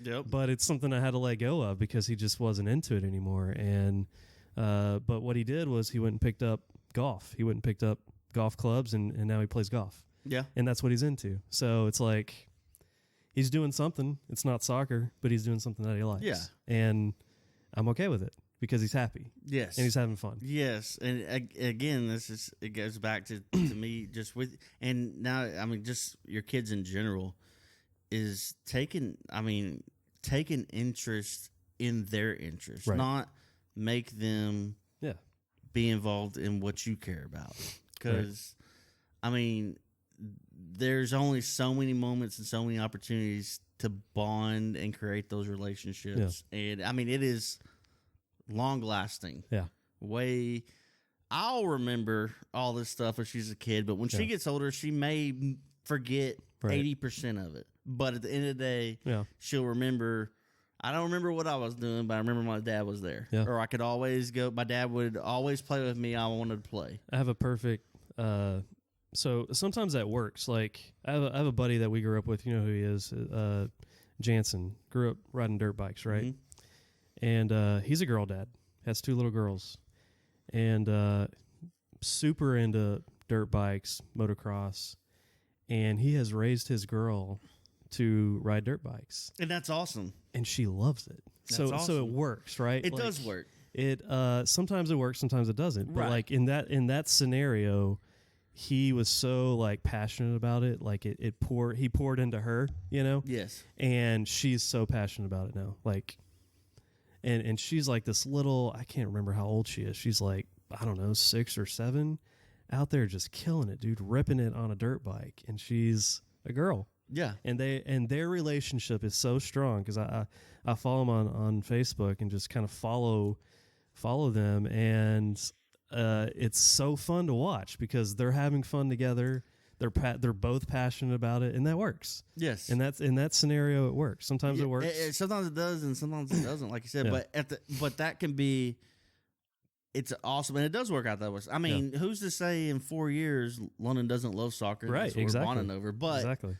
Yep. But it's something I had to let go of because he just wasn't into it anymore. And but what he did was he went and picked up golf. He went and picked up golf clubs, and now he plays golf. Yeah. And that's what he's into. So it's like he's doing something. It's not soccer, but he's doing something that he likes. Yeah. And I'm okay with it because he's happy. Yes. And he's having fun. Yes. And again, it goes back to me just with, and now, I mean, just your kids in general is taking interest in their interest, right. Not make them be involved in what you care about. Because, right. I mean, there's only so many moments and so many opportunities to bond and create those relationships. Yeah. And I mean, it is long lasting. Yeah. I'll remember all this stuff when she's a kid, but when she gets older, she may forget 80% of it. But at the end of the day, she'll remember. I don't remember what I was doing, but I remember my dad was there. Yeah. Or I could always go. My dad would always play with me. I wanted to play. I have a perfect. So sometimes that works. Like I have a buddy that we grew up with. You know who he is? Jansen. Grew up riding dirt bikes, right? Mm-hmm. And he's a girl dad. Has 2 little girls, and super into dirt bikes, motocross, and he has raised his girl to ride dirt bikes, and that's awesome. And she loves it. So it works, right? It does work. It sometimes it works, sometimes it doesn't. But like in that scenario, he was so like passionate about it. Like he poured into her, you know? Yes. And she's so passionate about it now. Like, and she's like this little, I can't remember how old she is. She's like, I don't know, 6 or 7, out there just killing it, dude, ripping it on a dirt bike. And she's a girl. Yeah. And their relationship is so strong, because I follow them on Facebook and just kind of follow them, and it's so fun to watch because they're having fun together. They're both passionate about it, and that works. Yes. And that's in that scenario, it works. Sometimes it works. Sometimes it does, and sometimes it doesn't, like you said. Yeah. But that can be. It's awesome, and it does work out that way. I mean, who's to say in 4 years London doesn't love soccer? Right. Exactly. We're bonding over, but exactly.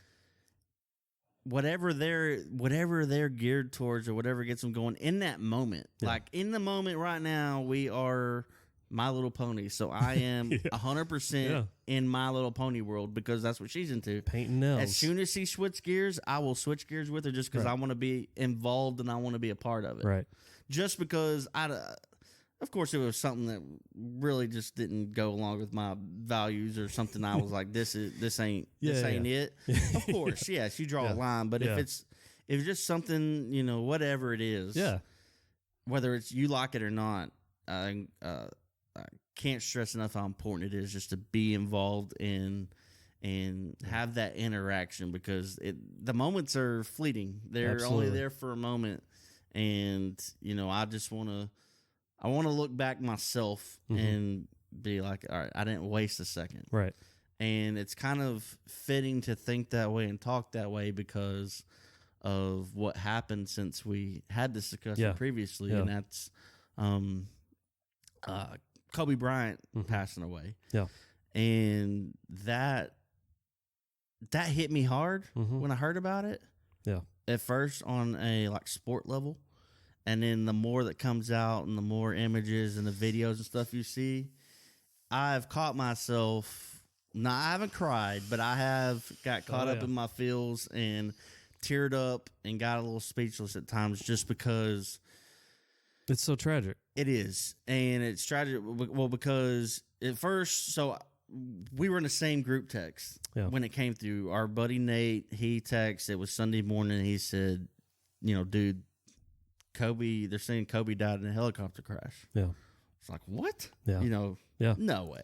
whatever they're geared towards, or whatever gets them going in that moment. Yeah. Like in the moment right now, we are My Little Pony. So I am 100% in My Little Pony world, because that's what she's into. Painting nails. As soon as she switch gears, I will switch gears with her, just because I want to be involved and I want to be a part of it. Right. Just because of course, it was something that really just didn't go along with my values, or something. I was like, this ain't it. Of course, yes, you draw a line, but if it's just something, whatever it is, whether it's you like it or not, I can't stress enough how important it is just to be involved and have that interaction, because the moments are fleeting. They're Absolutely. only there for a moment, and I want to look back myself and be like, all right, I didn't waste a second. Right. And it's kind of fitting to think that way and talk that way, because of what happened since we had this discussion previously. Yeah. And that's Kobe Bryant passing away. Yeah. And that hit me hard when I heard about it. Yeah. At first on a sport level. And then the more that comes out and the more images and the videos and stuff you see, I've caught myself, I haven't cried, but I have got caught up in my feels and teared up and got a little speechless at times, just because it's so tragic. It is. And it's tragic, well, because at first, so we were in the same group text when it came through. Our buddy Nate, he texted, it was Sunday morning, he said, dude, Kobe, they're saying Kobe died in a helicopter crash. Yeah. It's like, what? Yeah. No way.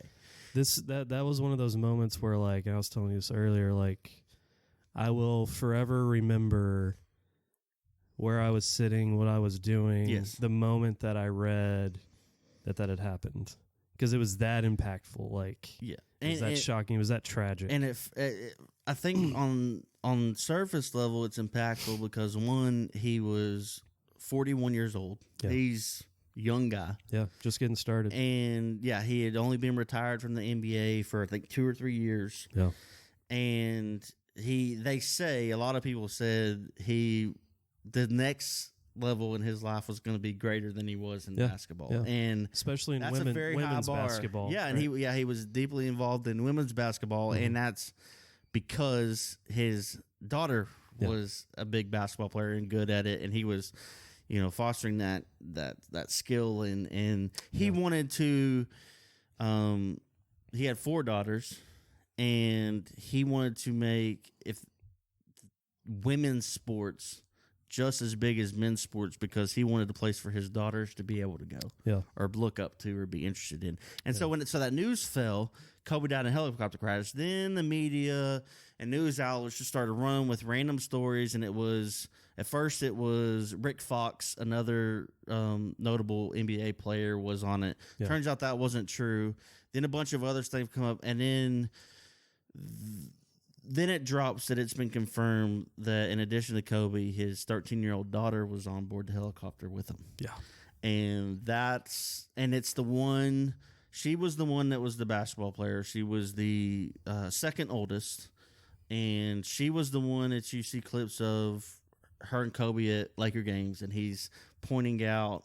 That was one of those moments where, like, I was telling you this earlier, like, I will forever remember where I was sitting, what I was doing, the moment that I read that had happened. Because it was that impactful. Like, it was that shocking. It was that tragic. And I think on surface level, it's impactful because, one, he was 41 years old. Yeah. He's a young guy. Yeah, just getting started. And, he had only been retired from the NBA for, I think, 2 or 3 years. Yeah. And they say, a lot of people said the next level in his life was going to be greater than he was in basketball. Yeah. And especially in that's a very women's high bar. basketball. Yeah, and he was deeply involved in women's basketball, and that's because his daughter was a big basketball player and good at it, and he was fostering that skill, and he wanted to he had 4 daughters, and he wanted to make women's sports just as big as men's sports, because he wanted a place for his daughters to be able to go or look up to or be interested in. And so so that news fell, Kobe died in a helicopter crash, then the media and news outlets just started running with random stories. And at first it was Rick Fox, another notable NBA player, was on it. Yeah. Turns out that wasn't true. Then a bunch of other things come up, and then it drops that it's been confirmed that in addition to Kobe, his 13-year-old daughter was on board the helicopter with him. Yeah. And it's the one, she was the one that was the basketball player. She was the second oldest, and she was the one that you see clips of her and Kobe at Laker games, and he's pointing out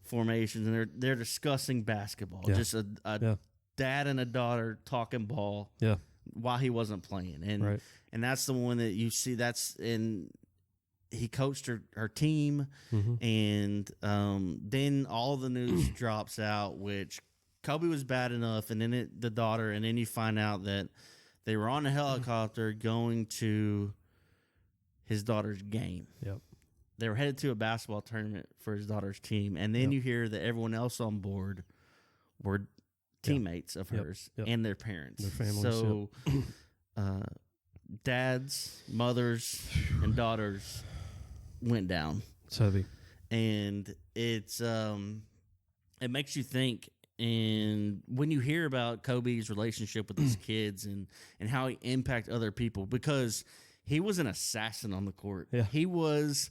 formations, and they're discussing basketball. Yeah. Just a dad and a daughter talking ball. Yeah. While he wasn't playing, and that's the one that you see. He coached her team, and then all the news drops out, which Kobe was bad enough, and then the daughter, and then you find out that they were on a helicopter going to his daughter's game. Yep. They were headed to a basketball tournament for his daughter's team, and then you hear that everyone else on board were teammates of hers and their parents. Their families. So, dads, mothers, and daughters went down. It's heavy. And it's it makes you think. And when you hear about Kobe's relationship with his kids and how he impacted other people, because he was an assassin on the court. Yeah. He was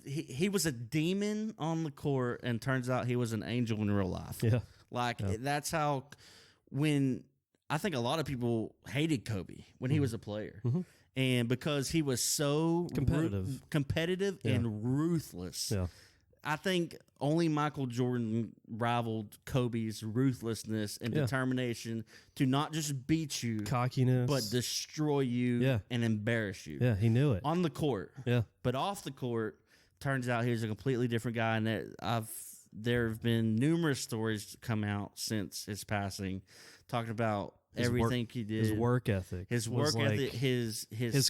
he was a demon on the court, and turns out he was an angel in real life. Yeah. That's how, when I think a lot of people hated Kobe when he was a player. Mm-hmm. And because he was so competitive and ruthless. Yeah. I think only Michael Jordan rivaled Kobe's ruthlessness and determination to not just beat you, cockiness, but destroy you and embarrass you. Yeah, he knew it. On the court. Yeah. But off the court, turns out he was a completely different guy. And there have been numerous stories come out since his passing talking about everything he did. His work ethic. His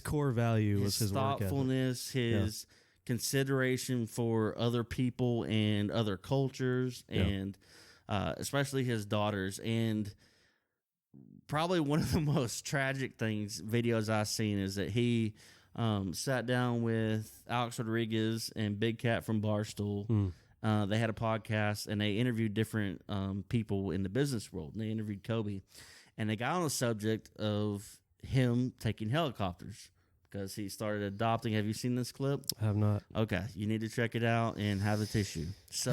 core value was his thoughtfulness, work ethic. His consideration for other people and other cultures, and especially his daughters. And probably one of the most tragic videos I've seen is that he sat down with Alex Rodriguez and Big Cat from Barstool. They had a podcast, and they interviewed different people in the business world, and they interviewed Kobe. And they got on the subject of him taking helicopters, because he started adopting. Have you seen this clip? I have not. Okay, you need to check it out and have the tissue. So,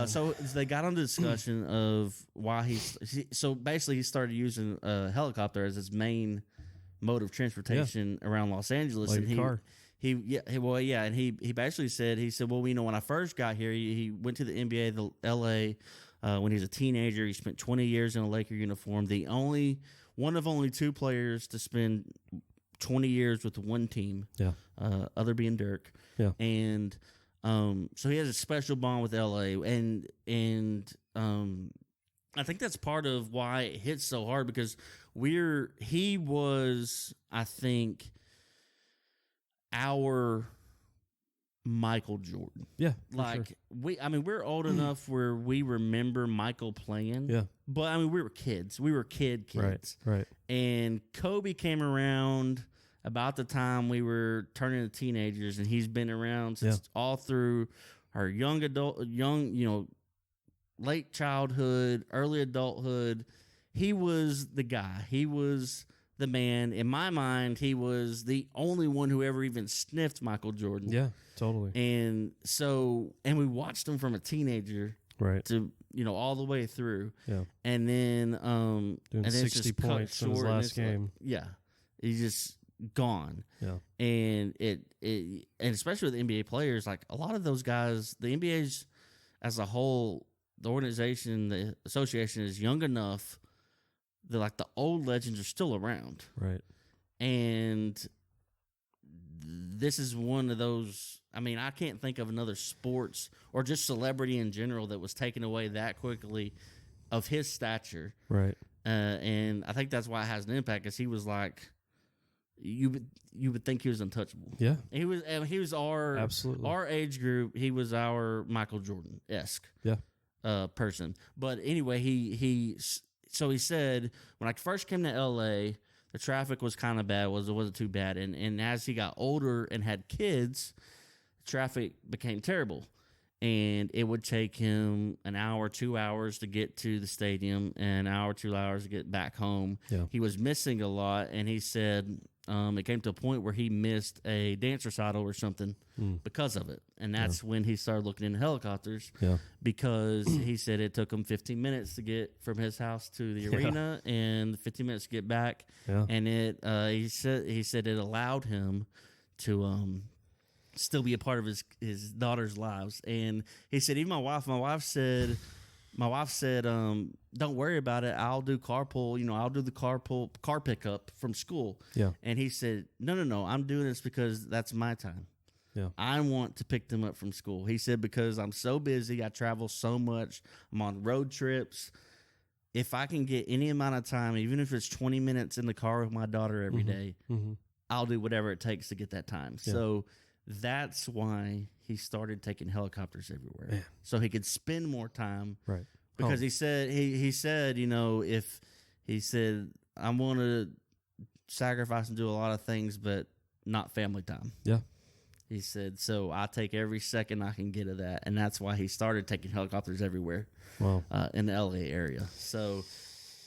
so they got on the discussion of why so basically he started using a helicopter as his main mode of transportation around Los Angeles. Like and a car. And he basically said, well, when I first got here, he went to the NBA, the LA, when he was a teenager. He spent 20 years in a Laker uniform. One of only two players to spend 20 years with one team, other being Dirk. Yeah. And so he has a special bond with LA, and I think that's part of why it hits so hard, because he was, I think, our Michael Jordan. Yeah. We're old enough where we remember Michael playing. Yeah. But we were kids. We were kids. Right. And Kobe came around about the time we were turning into teenagers, and he's been around since all through our late childhood, early adulthood. He was the guy. He was the man. In my mind, he was the only one who ever even sniffed Michael Jordan. Yeah, totally. And we watched him from a teenager to all the way through. Yeah. And then doing 60 points in his last game. He's just gone. Yeah. And and especially with NBA players, like a lot of those guys, the NBA's as a whole, the organization, the association is young enough that like the old legends are still around. Right. And this is one of those. I can't think of another sports or just celebrity in general that was taken away that quickly of his stature. Right. And I think that's why it has an impact, because he was like, you would think he was untouchable. Yeah. He was our age group. He was our Michael Jordan-esque person. But anyway, he said, when I first came to LA, the traffic was kind of bad. It wasn't too bad. And as he got older and had kids, traffic became terrible. And it would take him an hour, 2 hours to get to the stadium, and an hour, 2 hours to get back home. Yeah. He was missing a lot, and he said it came to a point where he missed a dance recital or something because of it. And that's when he started looking into helicopters, because he said it took him 15 minutes to get from his house to the arena and 15 minutes to get back. Yeah. And he said it allowed him to still be a part of his daughter's lives. And he said, even my wife said, don't worry about it. I'll do carpool. I'll do the car pickup from school. Yeah. And he said, no. I'm doing this because that's my time. Yeah. I want to pick them up from school. He said, because I'm so busy, I travel so much, I'm on road trips. If I can get any amount of time, even if it's 20 minutes in the car with my daughter every day, I'll do whatever it takes to get that time. Yeah. So that's why he started taking helicopters everywhere. Man. So he could spend more time. Right. Because he said, you know, I want to sacrifice and do a lot of things, but not family time. Yeah. He said, so I take every second I can get of that. And that's why he started taking helicopters everywhere. Wow. In the LA area. So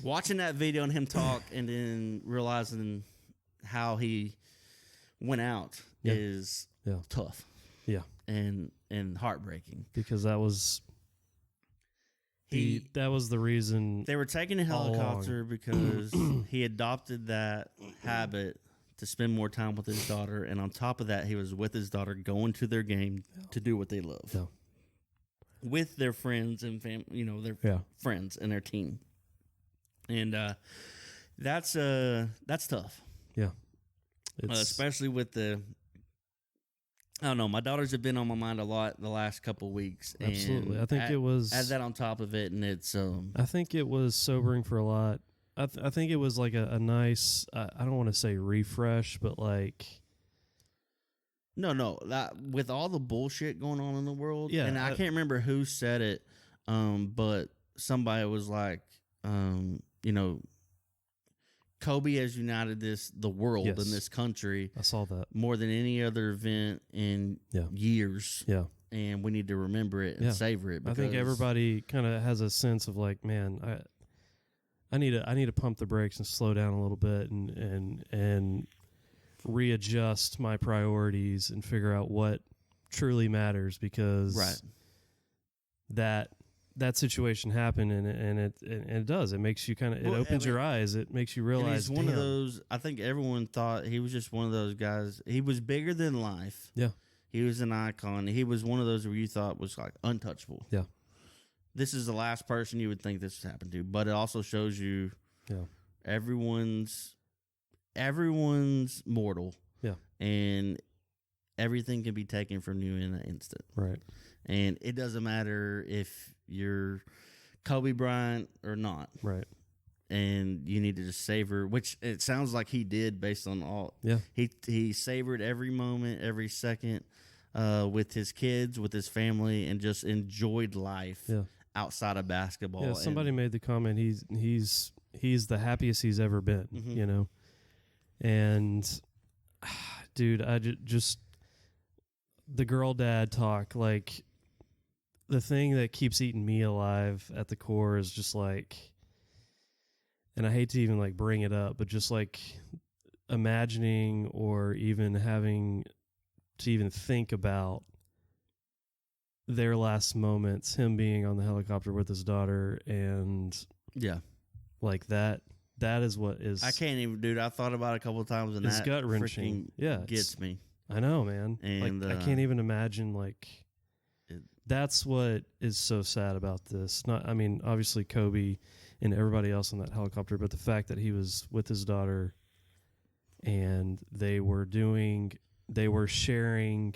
watching that video and him talk and then realizing how he went out is tough. Yeah. And heartbreaking. Because that was the reason they were taking a helicopter because he adopted that habit to spend more time with his daughter, and on top of that, he was with his daughter going to their game to do what they love with their friends and family, you know, their friends and their team, and that's tough. Yeah, especially with the. I don't know. My daughters have been on my mind a lot the last couple of weeks. Absolutely, I think it was add that on top of it, and it's. I think it was sobering for a lot. I think it was like a nice. I don't want to say refresh, but like. No. With all the bullshit going on in the world, and I can't remember who said it, but somebody was like, you know. Kobe has united the world in this country. I saw that more than any other event in years. Yeah, and we need to remember it and savor it. I think everybody kind of has a sense of like, man, I need to pump the brakes and slow down a little bit and readjust my priorities and figure out what truly matters, because that situation happened and it does. It makes you kind of, it opens your eyes. It makes you realize. He's one of those, I think everyone thought he was just one of those guys. He was bigger than life. Yeah. He was an icon. He was one of those where you thought was like untouchable. Yeah. This is the last person you would think this would happen to, but it also shows you everyone's mortal. Yeah. And everything can be taken from you in an instant. Right. And it doesn't matter if you're Kobe Bryant or not. Right. And you need to just savor, which it sounds like he did based on all. Yeah. He savored every moment, every second with his kids, with his family, and just enjoyed life outside of basketball. Yeah, somebody made the comment, he's the happiest he's ever been, you know? And, dude, I just the girl dad talk, like, the thing that keeps eating me alive at the core is just like, and I hate to even like bring it up, but just like imagining or even having to even think about their last moments, him being on the helicopter with his daughter, and like that is what is. I can't even, dude. I thought about it a couple of times, and it's that gut wrenching. Gets me. I know, man. And like, I can't even imagine like. That's what is so sad about this. I mean, obviously Kobe and everybody else on that helicopter, but the fact that he was with his daughter and they were sharing.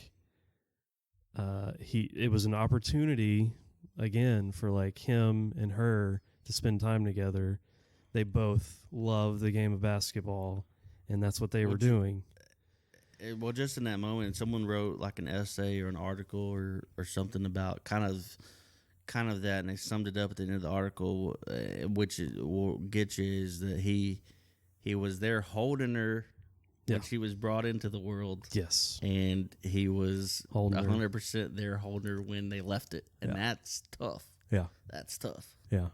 It was an opportunity again for like him and her to spend time together. They both love the game of basketball, and that's what they were doing. Well, just in that moment, someone wrote like an essay or an article or something about kind of that, and they summed it up at the end of the article, which will get you is that he was there holding her when she was brought into the world. Yes, and he was 100% there holding her when they left it, and that's tough. Yeah, that's tough. Yeah,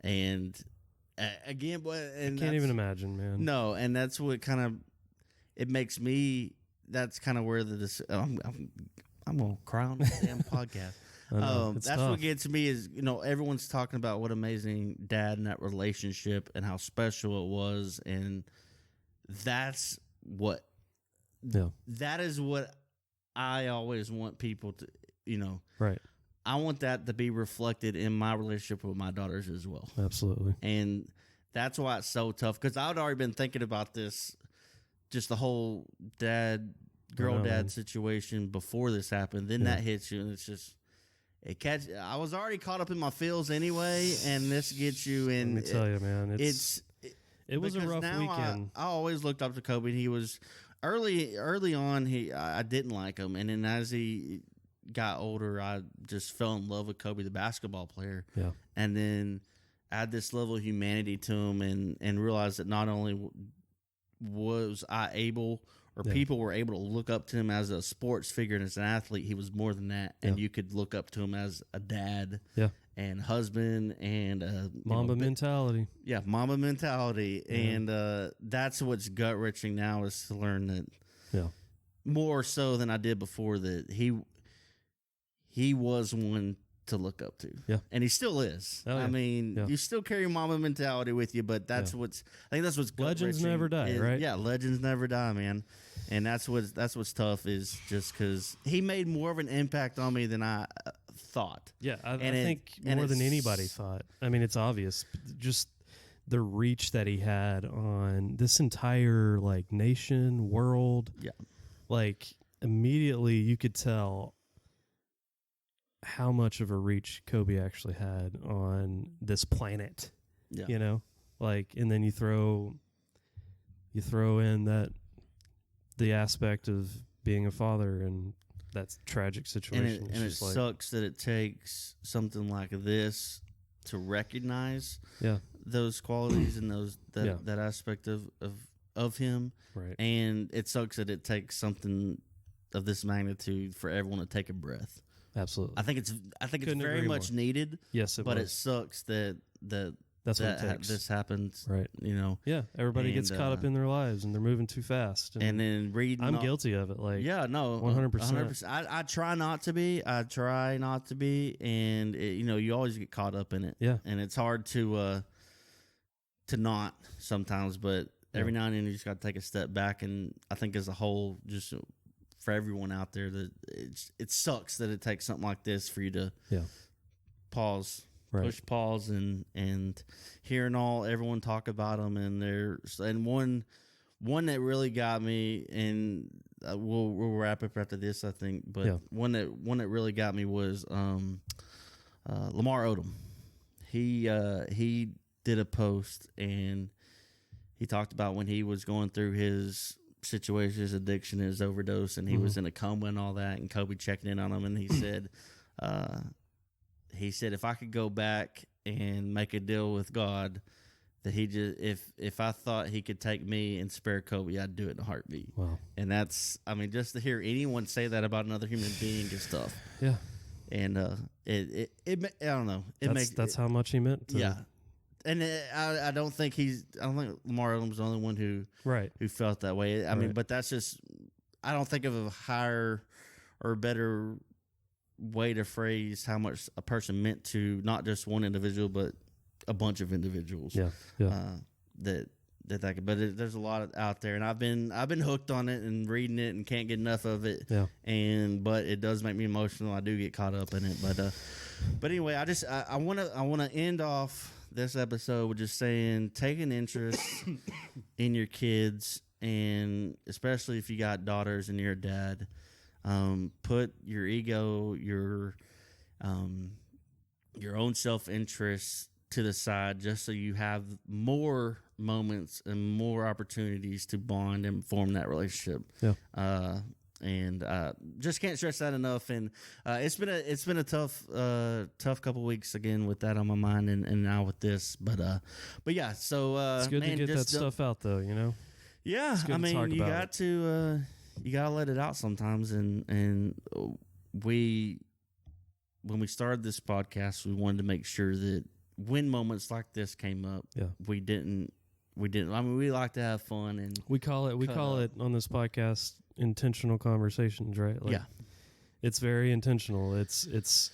and again, I can't even imagine, man. No, and that's what kind of. It makes me. That's kind of where I'm gonna cry on the damn podcast. That's tough. What gets me is, you know, everyone's talking about what amazing dad and that relationship and how special it was, and that's what. Yeah. That is what I always want people to, you know. Right. I want that to be reflected in my relationship with my daughters as well. Absolutely. And that's why it's so tough, because I'd already been thinking about this. Just the whole dad girl dad situation before this happened. Then that hits you, and it's just I was already caught up in my feels anyway, and this gets you in. Let me tell you, man, it was a rough weekend. I always looked up to Kobe. He was early on. I didn't like him, and then as he got older, I just fell in love with Kobe, the basketball player. Yeah, and then add this level of humanity to him, and realize that not only was I able, or people were able to look up to him as a sports figure and as an athlete, he was more than that, and you could look up to him as a dad. Yeah. And husband and Mamba mentality. Yeah, Mamba mentality. Yeah. And that's what's gut wrenching now, is to learn that more so than I did before, that he was one to look up to. Yeah. And he still is. Oh, yeah. I mean, you still carry Mamba mentality with you, but that's I think that's what's legends never die, right? Yeah, legends never die, man. And that's what's tough, is just because he made more of an impact on me than I thought. Yeah, I think more than anybody thought. I mean, it's obvious. Just the reach that he had on this entire nation, world. Yeah. Immediately you could tell how much of a reach Kobe actually had on this planet. Yeah. You know? And then you throw in the aspect of being a father, and that's a tragic situation. And it sucks that it takes something like this to recognize those qualities and that aspect of him. Right. And it sucks that it takes something of this magnitude for everyone to take a breath. Absolutely. I think it's very much needed. Yes, but it sucks that that's what it takes. This happens, right? Yeah, everybody gets caught up in their lives, and they're moving too fast. And then reading, I'm guilty of it. 100%. I try not to be. And you always get caught up in it. Yeah, and it's hard to not sometimes, but every now and then you just got to take a step back. And I think as a whole, just for everyone out there, that it sucks that it takes something like this for you to pause. Right. Push pause and hearing everyone talk about them, and one that really got me, and we'll wrap up after this, I think. But one that really got me was Lamar Odom. He did a post, and he talked about when he was going through his situation, his addiction, his overdose, and he was in a coma and all that, and Kobe checking in on him, and he said. He said, if I could go back and make a deal with God, that if I thought he could take me and spare Kobe, I'd do it in a heartbeat. Wow. And that's, just to hear anyone say that about another human being is tough. Yeah. And it I don't know. That's how much he meant to. Yeah. And I don't think Lamar Odom's the only one who felt that way. I mean, but that's just, I don't think of a higher or better way to phrase how much a person meant to not just one individual, but a bunch of individuals. But there's a lot out there, and I've been hooked on it and reading it and can't get enough of it. But it does make me emotional. I do get caught up in it. But anyway, I want to end off this episode with just saying, take an interest in your kids, and especially if you got daughters and you're a dad. Put your ego, your own self-interest to the side, just so you have more moments and more opportunities to bond and form that relationship. And just can't stress that enough. And it's been a tough couple weeks again with that on my mind, and now with this. But yeah, so it's good to get that stuff out, though. Yeah, I mean, you got to. You gotta let it out sometimes, and when we started this podcast, we wanted to make sure that when moments like this came up, we didn't. I mean, we like to have fun, and we call it on this podcast intentional conversations, right? It's very intentional. It's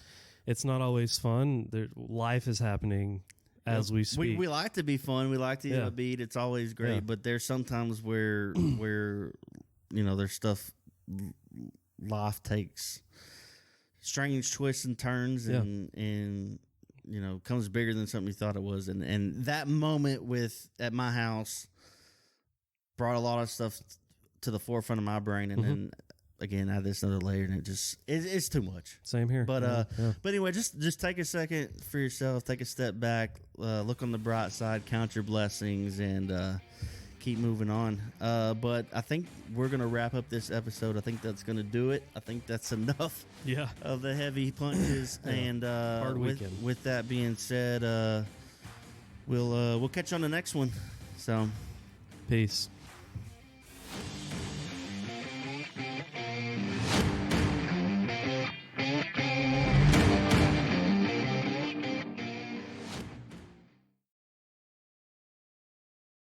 not always fun. Life is happening as we speak. We like to be fun. We like to get a beat. It's always great, but there's sometimes where there's stuff, life takes strange twists and turns, and comes bigger than something you thought it was. And that moment at my house brought a lot of stuff to the forefront of my brain. And then again add this other layer, and it's too much. Same here. But but anyway, just take a second for yourself. Take a step back. Look on the bright side. Count your blessings, and keep moving on. But I think we're gonna wrap up this episode. I think that's gonna do it. I think that's enough. Yeah. Of the heavy punches. And hard weekend. With that being said, we'll catch you on the next one. So, peace.